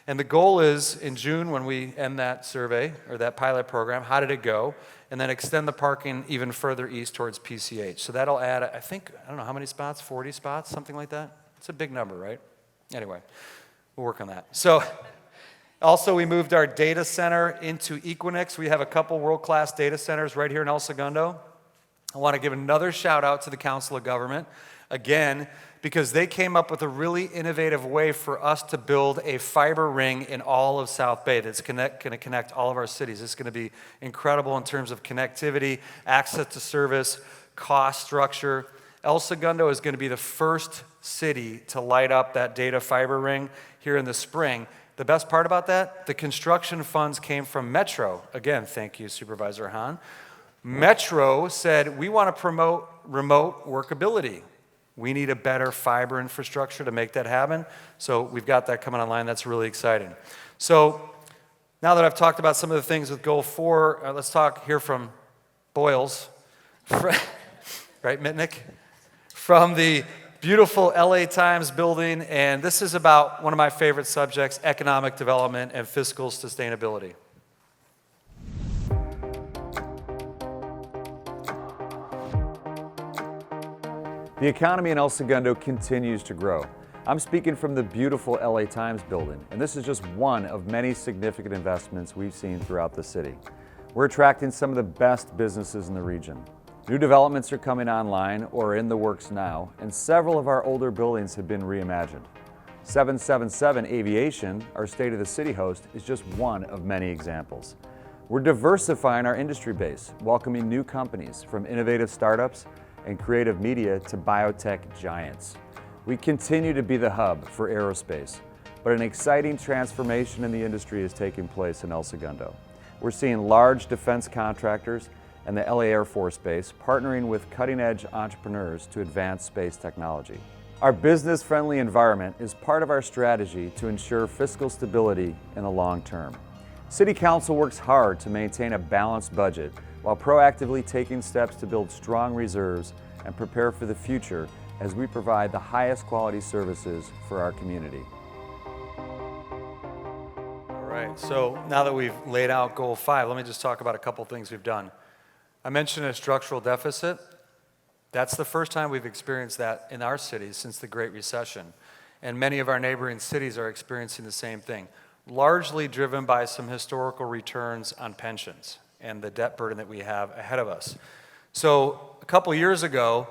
And the goal is in June when we end that survey or that pilot program, how did it go? And then extend the parking even further east towards PCH. So that'll add, I don't know how many spots, 40 spots, something like that? It's a big number, right? Anyway. We'll work on that. So also we moved our data center into Equinix. We have a couple world-class data centers right here in El Segundo. I want to give another shout out to the Council of Government, again, because they came up with a really innovative way for us to build a fiber ring in all of South Bay that's going to connect all of our cities. It's going to be incredible in terms of connectivity, access to service, cost structure. El Segundo is going to be the first city to light up that data fiber ring here in the spring. The best part about that, the construction funds came from Metro. Again, thank you, Supervisor Hahn. Metro said, we want to promote remote workability. We need a better fiber infrastructure to make that happen. So we've got that coming online. That's really exciting. So now that I've talked about some of the things with Goal 4, let's hear from Boyles, right, Mitnick? From the beautiful LA Times building, and this is about one of my favorite subjects, economic development and fiscal sustainability. The economy in El Segundo continues to grow. I'm speaking from the beautiful LA Times building, and this is just one of many significant investments we've seen throughout the city. We're attracting some of the best businesses in the region. New developments are coming online or are in the works now, and several of our older buildings have been reimagined. 777 Aviation, our State of the City host, is just one of many examples. We're diversifying our industry base, welcoming new companies from innovative startups and creative media to biotech giants. We continue to be the hub for aerospace, but an exciting transformation in the industry is taking place in El Segundo. We're seeing large defense contractors and the LA Air Force Base partnering with cutting-edge entrepreneurs to advance space technology. Our business-friendly environment is part of our strategy to ensure fiscal stability in the long term. City Council works hard to maintain a balanced budget while proactively taking steps to build strong reserves and prepare for the future as we provide the highest quality services for our community. All right, so now that we've laid out Goal 5, let me just talk about a couple things we've done. I mentioned a structural deficit. That's the first time we've experienced that in our city since the Great Recession. And many of our neighboring cities are experiencing the same thing, largely driven by some historical returns on pensions and the debt burden that we have ahead of us. So a couple years ago,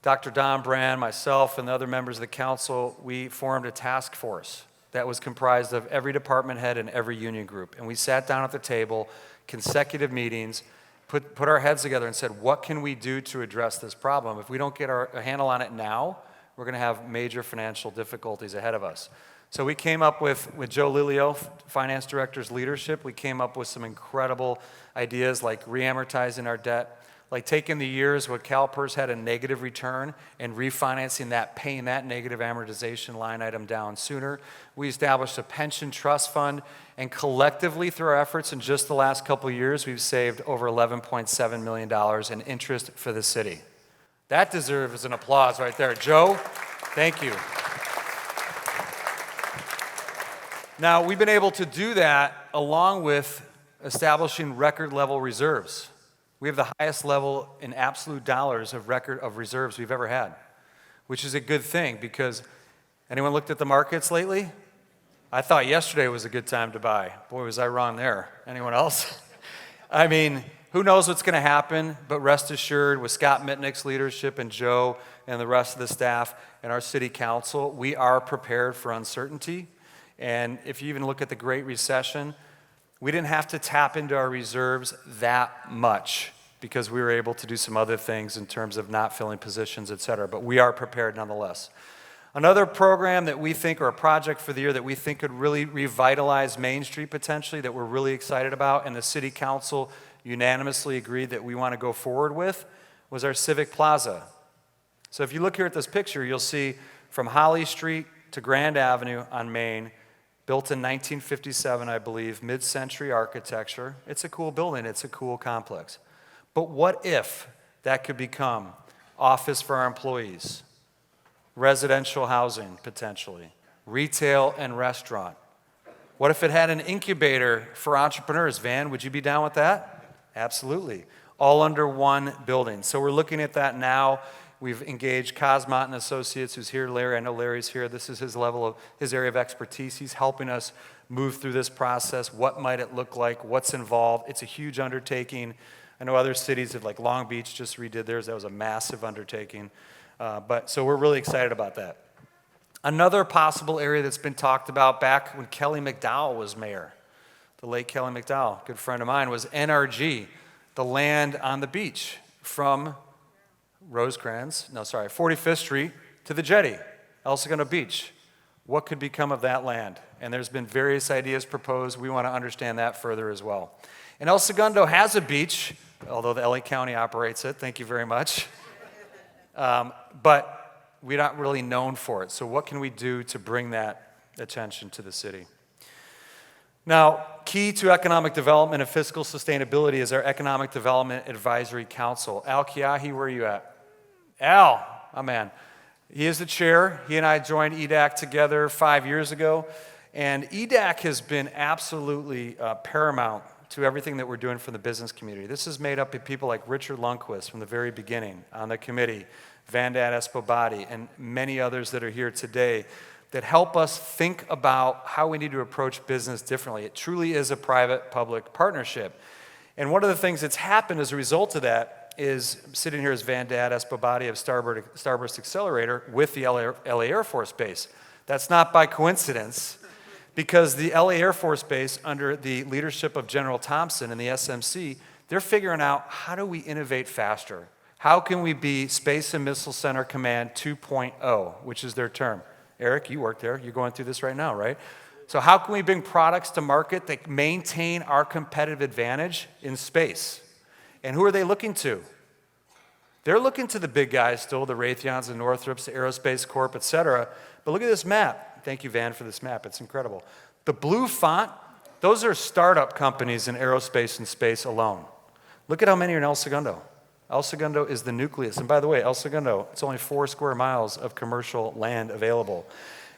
Dr. Don Brand, myself, and the other members of the council, we formed a task force that was comprised of every department head and every union group. And we sat down at the table, consecutive meetings, put our heads together and said, what can we do to address this problem? If we don't get a handle on it now, we're going to have major financial difficulties ahead of us. So we came up with Joe Lilio, finance director's leadership, we came up with some incredible ideas like re-amortizing our debt, like taking the years where CalPERS had a negative return and refinancing that, paying that negative amortization line item down sooner. We established a pension trust fund, and collectively through our efforts in just the last couple of years, we've saved over $11.7 million in interest for the city. That deserves an applause right there. Joe, thank you. Now, we've been able to do that along with establishing record level reserves. We have the highest level in absolute dollars of reserves we've ever had, which is a good thing because anyone looked at the markets lately? I thought yesterday was a good time to buy. Boy, was I wrong there. Anyone else? I mean, who knows what's going to happen, but rest assured with Scott Mitnick's leadership and Joe and the rest of the staff and our city council, we are prepared for uncertainty. And if you even look at the Great Recession, we didn't have to tap into our reserves that much because we were able to do some other things in terms of not filling positions, et cetera. But we are prepared nonetheless. Another program that we think, or a project for the year that we think could really revitalize Main Street potentially, that we're really excited about, and the city council unanimously agreed that we want to go forward with, was our Civic Plaza. So if you look here at this picture, you'll see from Holly Street to Grand Avenue on Main, built in 1957, I believe, mid-century architecture. It's a cool building, it's a cool complex. But what if that could become office for our employees, residential housing potentially, retail and restaurant? What if it had an incubator for entrepreneurs? Van, would you be down with that? Absolutely. All under one building. So we're looking at that now. We've engaged Cosmont and Associates, who's here. Larry, I know Larry's here. This is his area of expertise. He's helping us move through this process. What might it look like? What's involved? It's a huge undertaking. I know other cities have, like Long Beach just redid theirs. That was a massive undertaking. So we're really excited about that. Another possible area that's been talked about back when Kelly McDowell was mayor, the late Kelly McDowell, good friend of mine, was NRG, the land on the beach from 45th Street to the jetty, El Segundo Beach. What could become of that land? And there's been various ideas proposed. We want to understand that further as well. And El Segundo has a beach, although the LA County operates it. Thank you very much. But we're not really known for it. So what can we do to bring that attention to the city? Now, key to economic development and fiscal sustainability is our Economic Development Advisory Council. Al Kiahi, where are you at? Al, oh man. He is the chair. He and I joined EDAC together 5 years ago. And EDAC has been absolutely paramount to everything that we're doing for the business community. This is made up of people like Richard Lundquist from the very beginning on the committee, Vandad Espobati, and many others that are here today that help us think about how we need to approach business differently. It truly is a private-public partnership. And one of the things that's happened as a result of that is sitting here as Vandad Espobati of Starburst Accelerator with the LA Air Force Base. That's not by coincidence, because the LA Air Force Base, under the leadership of General Thompson and the SMC, they're figuring out how do we innovate faster? How can we be Space and Missile Center Command 2.0, which is their term? Eric, you work there. You're going through this right now, right? So how can we bring products to market that maintain our competitive advantage in space? And who are they looking to? They're looking to the big guys still, the Raytheons, the Northrops, the Aerospace Corp, et cetera. But look at this map. Thank you, Van, for this map. It's incredible. The blue font, those are startup companies in aerospace and space alone. Look at how many are in El Segundo. El Segundo is the nucleus. And by the way, El Segundo, it's only 4 square miles of commercial land available.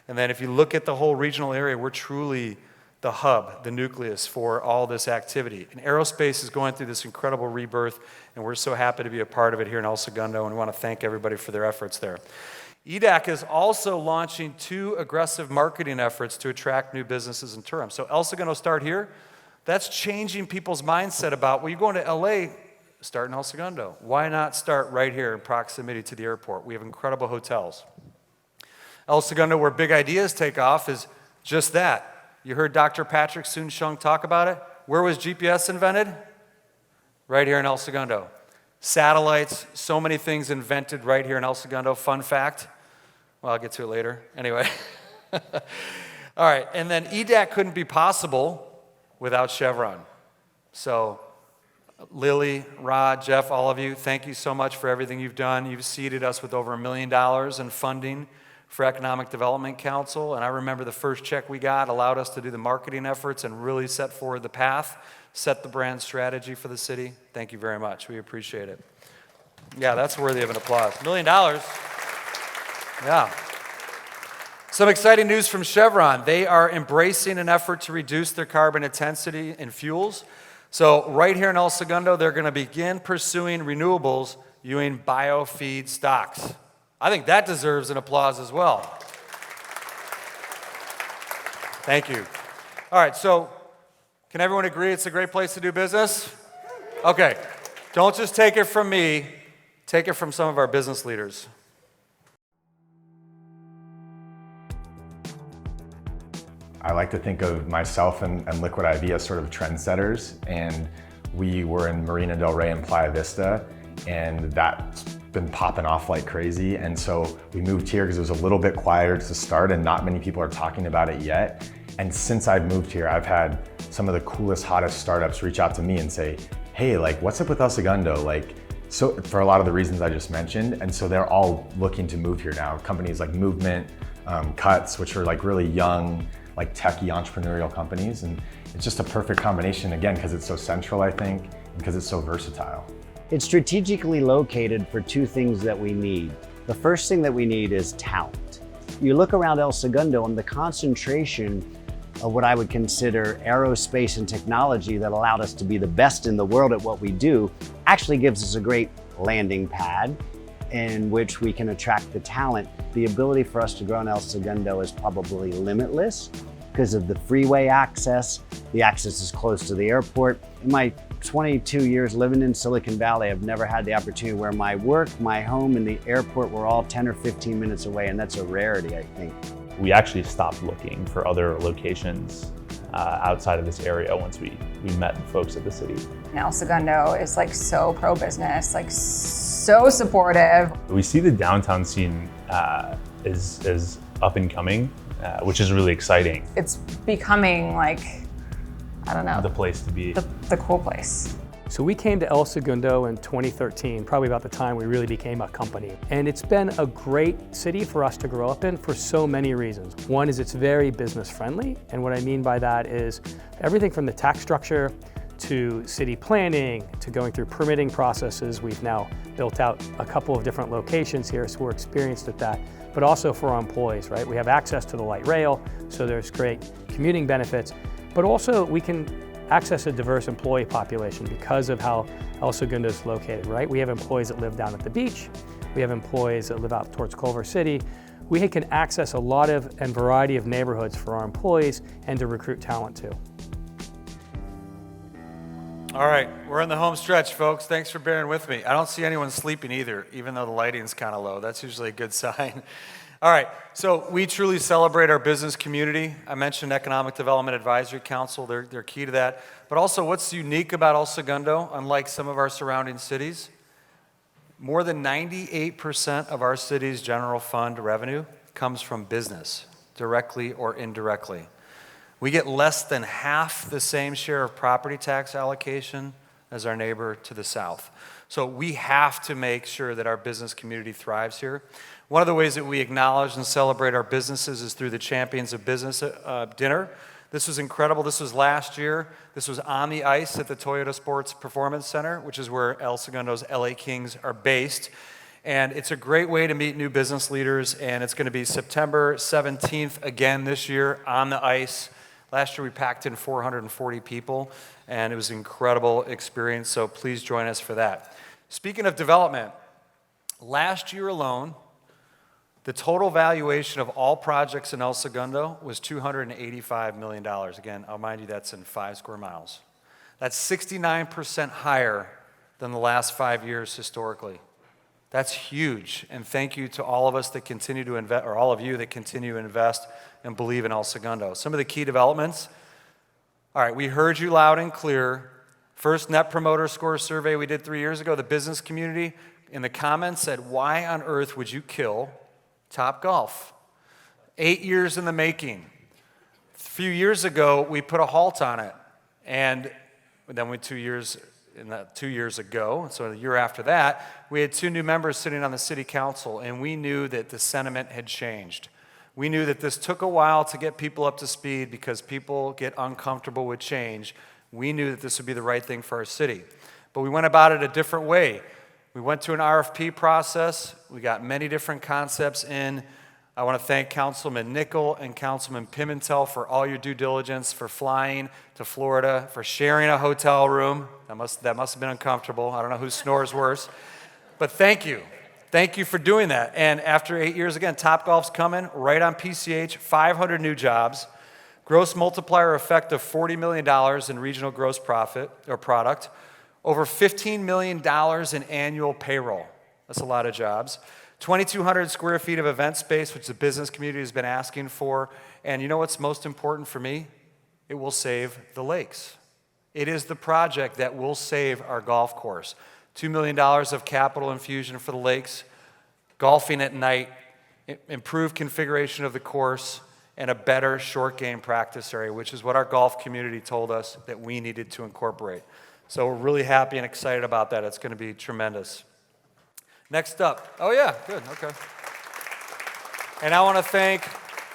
And then if you look at the whole regional area, we're truly the hub, the nucleus for all this activity. And aerospace is going through this incredible rebirth, and we're so happy to be a part of it here in El Segundo, and we want to thank everybody for their efforts there. EDAC is also launching 2 aggressive marketing efforts to attract new businesses and tourism. So El Segundo Start Here, that's changing people's mindset about, well, you're going to LA, Start in El Segundo. Why not start right here in proximity to the airport? We have incredible hotels. El Segundo, where big ideas take off, is just that. You heard Dr. Patrick Soon-Shung talk about it. Where was GPS invented? Right here in El Segundo. Satellites, so many things invented right here in El Segundo. Fun fact. Well, I'll get to it later. Anyway. All right, and then EDAC couldn't be possible without Chevron. So Lily, Rod, Jeff, all of you, thank you so much for everything you've done. You've seeded us with over $1 million in funding for Economic Development Council, and I remember the first check we got allowed us to do the marketing efforts and really set forward the path, set the brand strategy for the city. Thank you very much. We appreciate it. Yeah, that's worthy of an applause. $1 million. Yeah. Some exciting news from Chevron. They are embracing an effort to reduce their carbon intensity in fuels. So right here in El Segundo, they're going to begin pursuing renewables using biofeed stocks. I think that deserves an applause as well. Thank you. All right, so can everyone agree it's a great place to do business? Okay, don't just take it from me, take it from some of our business leaders. I like to think of myself and Liquid IV as sort of trendsetters, and we were in Marina del Rey and Playa Vista, and that's been popping off like crazy. And so we moved here because it was a little bit quieter to start and not many people are talking about it yet. And since I've moved here, I've had some of the coolest, hottest startups reach out to me and say, hey, like, what's up with El Segundo? Like, so for a lot of the reasons I just mentioned. And so they're all looking to move here now. Companies like Movement, Cuts, which are like really young, like techie entrepreneurial companies. And it's just a perfect combination, again, because it's so central, I think, and because it's so versatile. It's strategically located for two things that we need. The first thing that we need is talent. You look around El Segundo and the concentration of what I would consider aerospace and technology that allowed us to be the best in the world at what we do actually gives us a great landing pad in which we can attract the talent. The ability for us to grow in El Segundo is probably limitless because of the freeway access. The access is close to the airport. In my 22 years living in Silicon Valley, I've never had the opportunity where my work, my home, and the airport were all 10 or 15 minutes away, and that's a rarity, I think. We actually stopped looking for other locations outside of this area once we met the folks at the city. El Segundo is like so pro-business, like so supportive. We see the downtown scene is up and coming, which is really exciting. It's becoming like, I don't know, the place to be. The cool place. So we came to El Segundo in 2013, probably about the time we really became a company. And it's been a great city for us to grow up in for so many reasons. One is it's very business friendly. And what I mean by that is everything from the tax structure to city planning to going through permitting processes. We've now built out a couple of different locations here, so we're experienced at that. But also for our employees, right? We have access to the light rail, so there's great commuting benefits. But also we can access a diverse employee population because of how El Segundo is located, right? We have employees that live down at the beach. We have employees that live out towards Culver City. We can access a lot of and variety of neighborhoods for our employees and to recruit talent too. All right, we're in the home stretch, folks. Thanks for bearing with me. I don't see anyone sleeping either, even though the lighting's kind of low. That's usually a good sign. All right, so we truly celebrate our business community. I mentioned Economic Development Advisory Council. They're key to that. But also, what's unique about El Segundo, unlike some of our surrounding cities? More than 98% of our city's general fund revenue comes from business, directly or indirectly. We get less than half the same share of property tax allocation as our neighbor to the south. So we have to make sure that our business community thrives here. One of the ways that we acknowledge and celebrate our businesses is through the Champions of Business dinner. This was incredible. This was last year. This was on the ice at the Toyota Sports Performance Center, which is where El Segundo's LA Kings are based. And it's a great way to meet new business leaders, and it's going to be September 17th again this year on the ice. Last year we packed in 440 people, and it was an incredible experience, so please join us for that. Speaking of development, last year alone, the total valuation of all projects in El Segundo was $285 million. Again, I'll remind you that's in 5 square miles. That's 69% higher than the last 5 years historically. That's huge, and thank you to all of us that continue to invest, or all of you that continue to invest and believe in El Segundo. Some of the key developments. All right, we heard you loud and clear. First Net Promoter Score survey we did 3 years ago, the business community in the comments said, why on earth would you kill Topgolf? 8 years in the making. A few years ago, we put a halt on it, and then 2 years ago, so a year after that, we had 2 new members sitting on the city council, and we knew that the sentiment had changed. We knew that this took a while to get people up to speed because people get uncomfortable with change. We knew that this would be the right thing for our city. But we went about it a different way. We went to an RFP process. We got many different concepts in. I want to thank Councilman Nickel and Councilman Pimentel for all your due diligence, for flying to Florida, for sharing a hotel room. That must have been uncomfortable. I don't know who snores worse. But thank you. Thank you for doing that. And after 8 years, again, Topgolf's coming right on PCH, 500 new jobs, gross multiplier effect of $40 million in regional gross profit or product, over $15 million in annual payroll. That's a lot of jobs. 2,200 square feet of event space, which the business community has been asking for. And you know what's most important for me? It will save the lakes. It is the project that will save our golf course. $2 million of capital infusion for the lakes, golfing at night, improved configuration of the course, and a better short game practice area, which is what our golf community told us that we needed to incorporate. So we're really happy and excited about that. It's going to be tremendous. Next up, oh yeah, good, okay. And I want to thank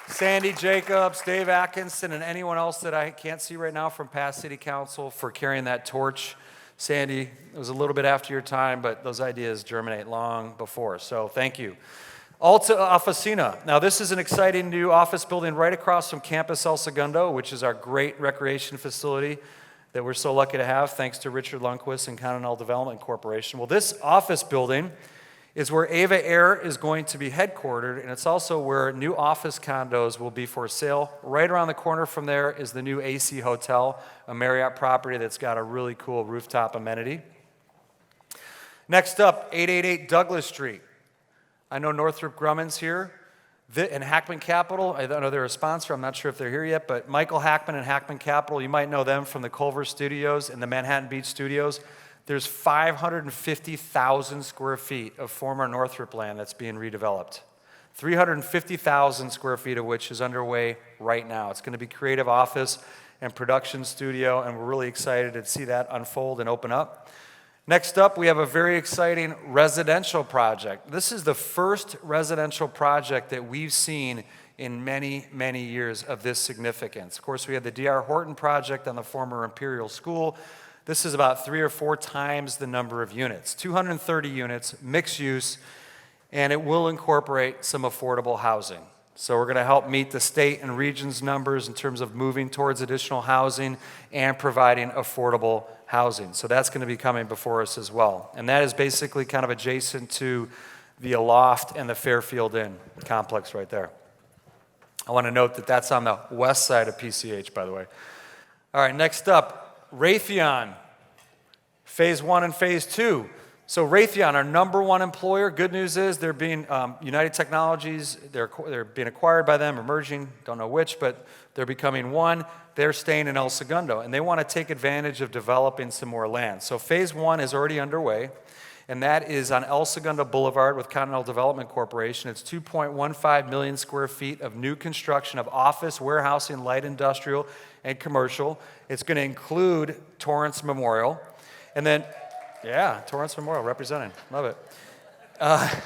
Sandy Jacobs, Dave Atkinson, and anyone else that I can't see right now from past city council for carrying that torch. Sandy, it was a little bit after your time, but those ideas germinate long before, so thank you. Alta Oficina. Now this is an exciting new office building right across from Campus El Segundo, which is our great recreation facility that we're so lucky to have, thanks to Richard Lundquist and Continental Development Corporation. Well, this office building is where Ava Air is going to be headquartered, and it's also where new office condos will be for sale. Right around the corner from there is the new AC Hotel, a Marriott property that's got a really cool rooftop amenity. Next up, 888 Douglas Street. I know Northrop Grumman's here, and Hackman Capital. I know they're a sponsor. I'm not sure if they're here yet, but Michael Hackman and Hackman Capital, you might know them from the Culver Studios and the Manhattan Beach Studios. There's 550,000 square feet of former Northrop land that's being redeveloped. 350,000 square feet of which is underway right now. It's going to be creative office and production studio, and we're really excited to see that unfold and open up. Next up, we have a very exciting residential project. This is the first residential project that we've seen in many, many years of this significance. Of course, we had the D.R. Horton project on the former Imperial School. This is about 3 or 4 times the number of units, 230 units, mixed use, and it will incorporate some affordable housing. So we're going to help meet the state and region's numbers in terms of moving towards additional housing and providing affordable housing. So that's going to be coming before us as well. And that is basically kind of adjacent to the Aloft and the Fairfield Inn complex right there. I want to note that that's on the west side of PCH, by the way. All right, next up, Raytheon, Phase 1 and Phase 2. So Raytheon, our number 1 employer, good news is they're being, United Technologies, they're being acquired by them, or merging, don't know which, but they're becoming one. They're staying in El Segundo, and they want to take advantage of developing some more land. So Phase 1 is already underway, and that is on El Segundo Boulevard with Continental Development Corporation. It's 2.15 million square feet of new construction of office, warehousing, light industrial, and commercial. It's going to include Torrance Memorial. And then, yeah, Torrance Memorial representing. Love it.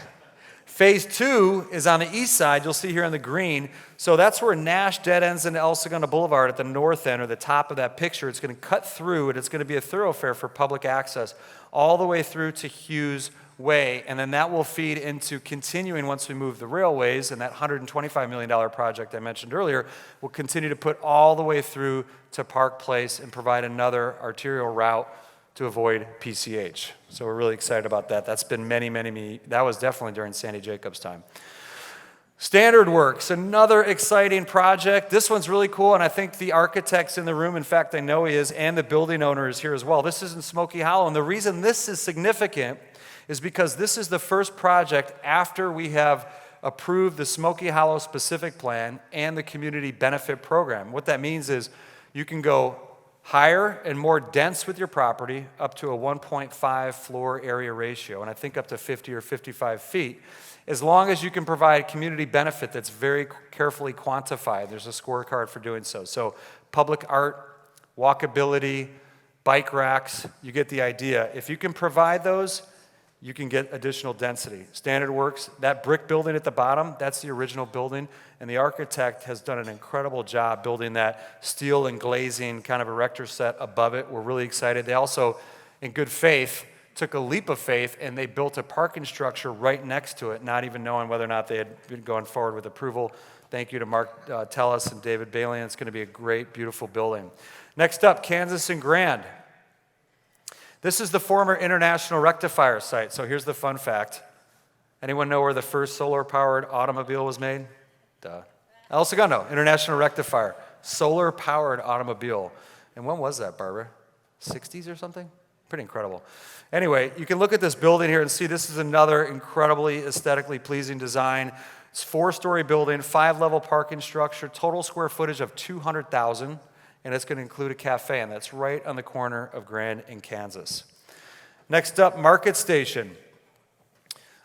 Phase 2 is on the east side. You'll see here in the green. So that's where Nash dead ends into El Segundo Boulevard at the north end, or the top of that picture. It's going to cut through, and it's going to be a thoroughfare for public access all the way through to Hughes Way. And then that will feed into continuing once we move the railways, and that $125 million project I mentioned earlier will continue to put all the way through to Park Place and provide another arterial route to avoid PCH. So we're really excited about that. That's been that was definitely during Sandy Jacobs' time. Standard Works, another exciting project. This one's really cool, and I think the architect's in the room. In fact, I know he is, and the building owner is here as well. This is in Smoky Hollow, and the reason this is significant is because this is the first project after we have approved the Smoky Hollow specific plan and the community benefit program. What that means is you can go higher and more dense with your property, up to a 1.5 floor area ratio, and I think up to 50 or 55 feet, as long as you can provide community benefit that's very carefully quantified. There's a scorecard for doing so. So public art, walkability, bike racks, you get the idea. If you can provide those, you can get additional density. Standard Works, that brick building at the bottom, that's the original building, and the architect has done an incredible job building that steel and glazing kind of erector set above it. We're really excited. They also, in good faith, took a leap of faith and they built a parking structure right next to it, not even knowing whether or not they had been going forward with approval. Thank you to Mark Tellis and David Balian. It's going to be a great, beautiful building. Next up, Kansas and Grand. This is the former International Rectifier site. So here's the fun fact. Anyone know where the first solar-powered automobile was made? Duh. El Segundo, International Rectifier, solar-powered automobile. And when was that, Barbara? 60s or something? Pretty incredible. Anyway, you can look at this building here and see this is another incredibly aesthetically pleasing design. It's a 4-story building, 5-level parking structure, total square footage of 200,000, and it's going to include a cafe, and that's right on the corner of Grand and Kansas. Next up, Market Station.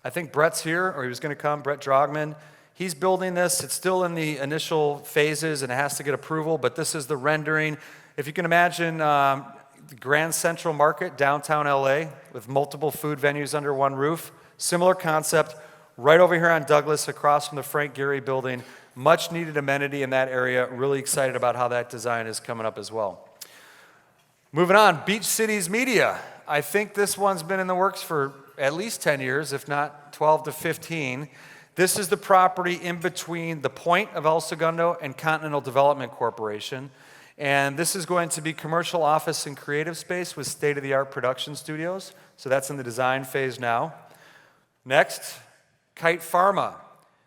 I think Brett's here, or he was going to come, Brett Drogman. He's building this. It's still in the initial phases, and it has to get approval, but this is the rendering. If you can imagine the Grand Central Market, downtown LA, with multiple food venues under one roof. Similar concept, right over here on Douglas, across from the Frank Gehry building. Much needed amenity in that area. Really excited about how that design is coming up as well. Moving on, Beach Cities Media. I think this one's been in the works for at least 10 years, if not 12 to 15. This is the property in between the Point of El Segundo and Continental Development Corporation. And this is going to be commercial office and creative space with state-of-the-art production studios. So that's in the design phase now. Next, Kite Pharma.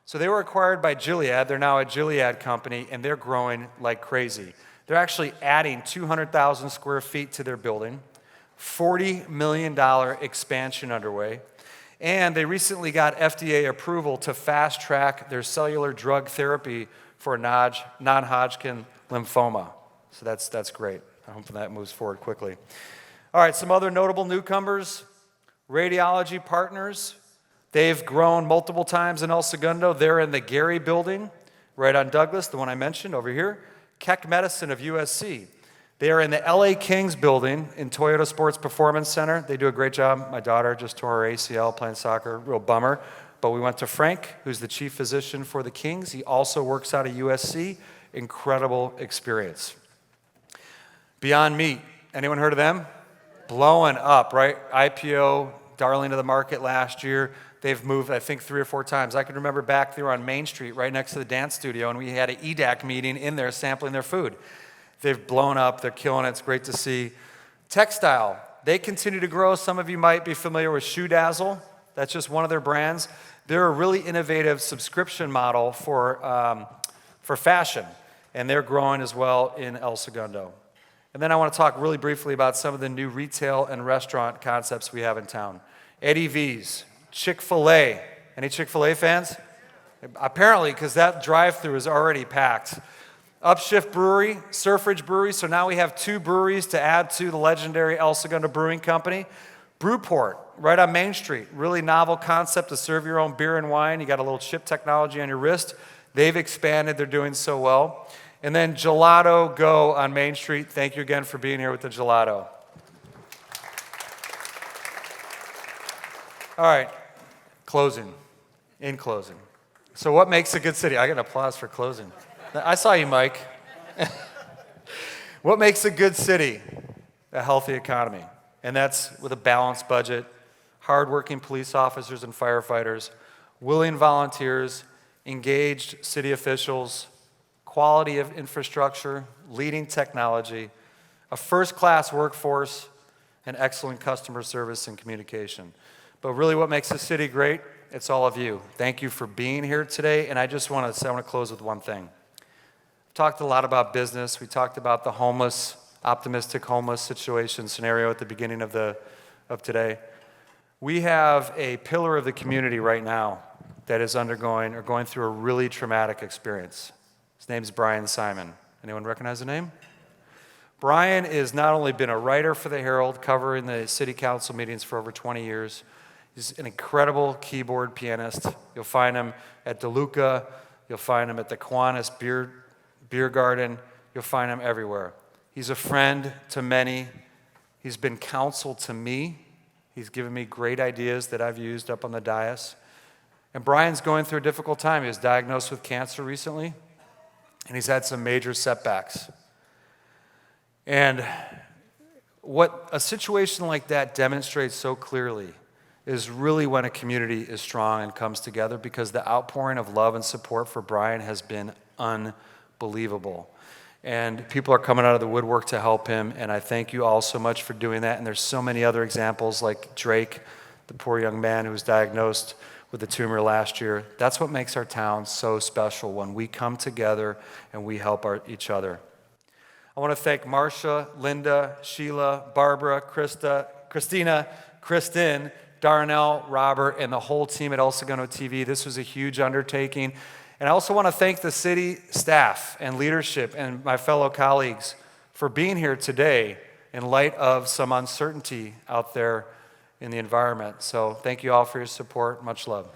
So they were acquired by Gilead. They're now a Gilead company, and they're growing like crazy. They're actually adding 200,000 square feet to their building, $40 million expansion underway. And they recently got FDA approval to fast-track their cellular drug therapy for non-Hodgkin lymphoma. So that's great. I hope that moves forward quickly. All right, some other notable newcomers. Radiology Partners. They've grown multiple times in El Segundo. They're in the Gehry building, right on Douglas, the one I mentioned over here. Keck Medicine of USC. They are in the LA Kings building in Toyota Sports Performance Center. They do a great job. My daughter just tore her ACL playing soccer, real bummer. But we went to Frank, who's the chief physician for the Kings. He also works out of USC. Incredible experience. Beyond Meat, anyone heard of them? Blowing up, right? IPO, darling of the market last year. They've moved, I think, 3 or 4 times. I can remember back there on Main Street, right next to the dance studio, and we had an EDAC meeting in there sampling their food. They've blown up. They're killing it. It's great to see. Textile, they continue to grow. Some of you might be familiar with Shoe Dazzle. That's just one of their brands. They're a really innovative subscription model for fashion, and they're growing as well in El Segundo. And then I want to talk really briefly about some of the new retail and restaurant concepts we have in town. Eddie V's, Chick-fil-A. Any Chick-fil-A fans? Apparently, because that drive-thru is already packed. Upshift Brewery, Surfridge Brewery, so now we have 2 breweries to add to the legendary El Segundo Brewing Company. Brewport, right on Main Street. Really novel concept to serve your own beer and wine. You got a little chip technology on your wrist. They've expanded. They're doing so well. And then Gelato Go on Main Street. Thank you again for being here with the gelato. All right, closing. In closing. So what makes a good city? I get an applause for closing. I saw you, Mike. What makes a good city? A healthy economy. And that's with a balanced budget, hardworking police officers and firefighters, willing volunteers, engaged city officials, quality of infrastructure, leading technology, a first-class workforce, and excellent customer service and communication. But really what makes the city great, it's all of you. Thank you for being here today, and I want to close with one thing. We've talked a lot about business. We talked about the optimistic homeless situation scenario at the beginning of today. We have a pillar of the community right now that is going through a really traumatic experience. His name's Brian Simon. Anyone recognize the name? Brian has not only been a writer for the Herald, covering the city council meetings for over 20 years. He's an incredible keyboard pianist. You'll find him at DeLuca. You'll find him at the Kiwanis Beer Garden. You'll find him everywhere. He's a friend to many. He's been counsel to me. He's given me great ideas that I've used up on the dais. And Brian's going through a difficult time. He was diagnosed with cancer recently, and he's had some major setbacks. And what a situation like that demonstrates so clearly is really when a community is strong and comes together, because the outpouring of love and support for Brian has been unbelievable. And people are coming out of the woodwork to help him, and I thank you all so much for doing that. And there's so many other examples, like Drake, the poor young man who was diagnosed with a tumor last year. That's what makes our town so special, when we come together and we help each other. I want to thank Marcia, Linda, Sheila, Barbara, Christina, Kristen, Darnell, Robert, and the whole team at El Segundo TV. This was a huge undertaking. And I also want to thank the city staff and leadership and my fellow colleagues for being here today in light of some uncertainty out there in the environment. So thank you all for your support. Much love.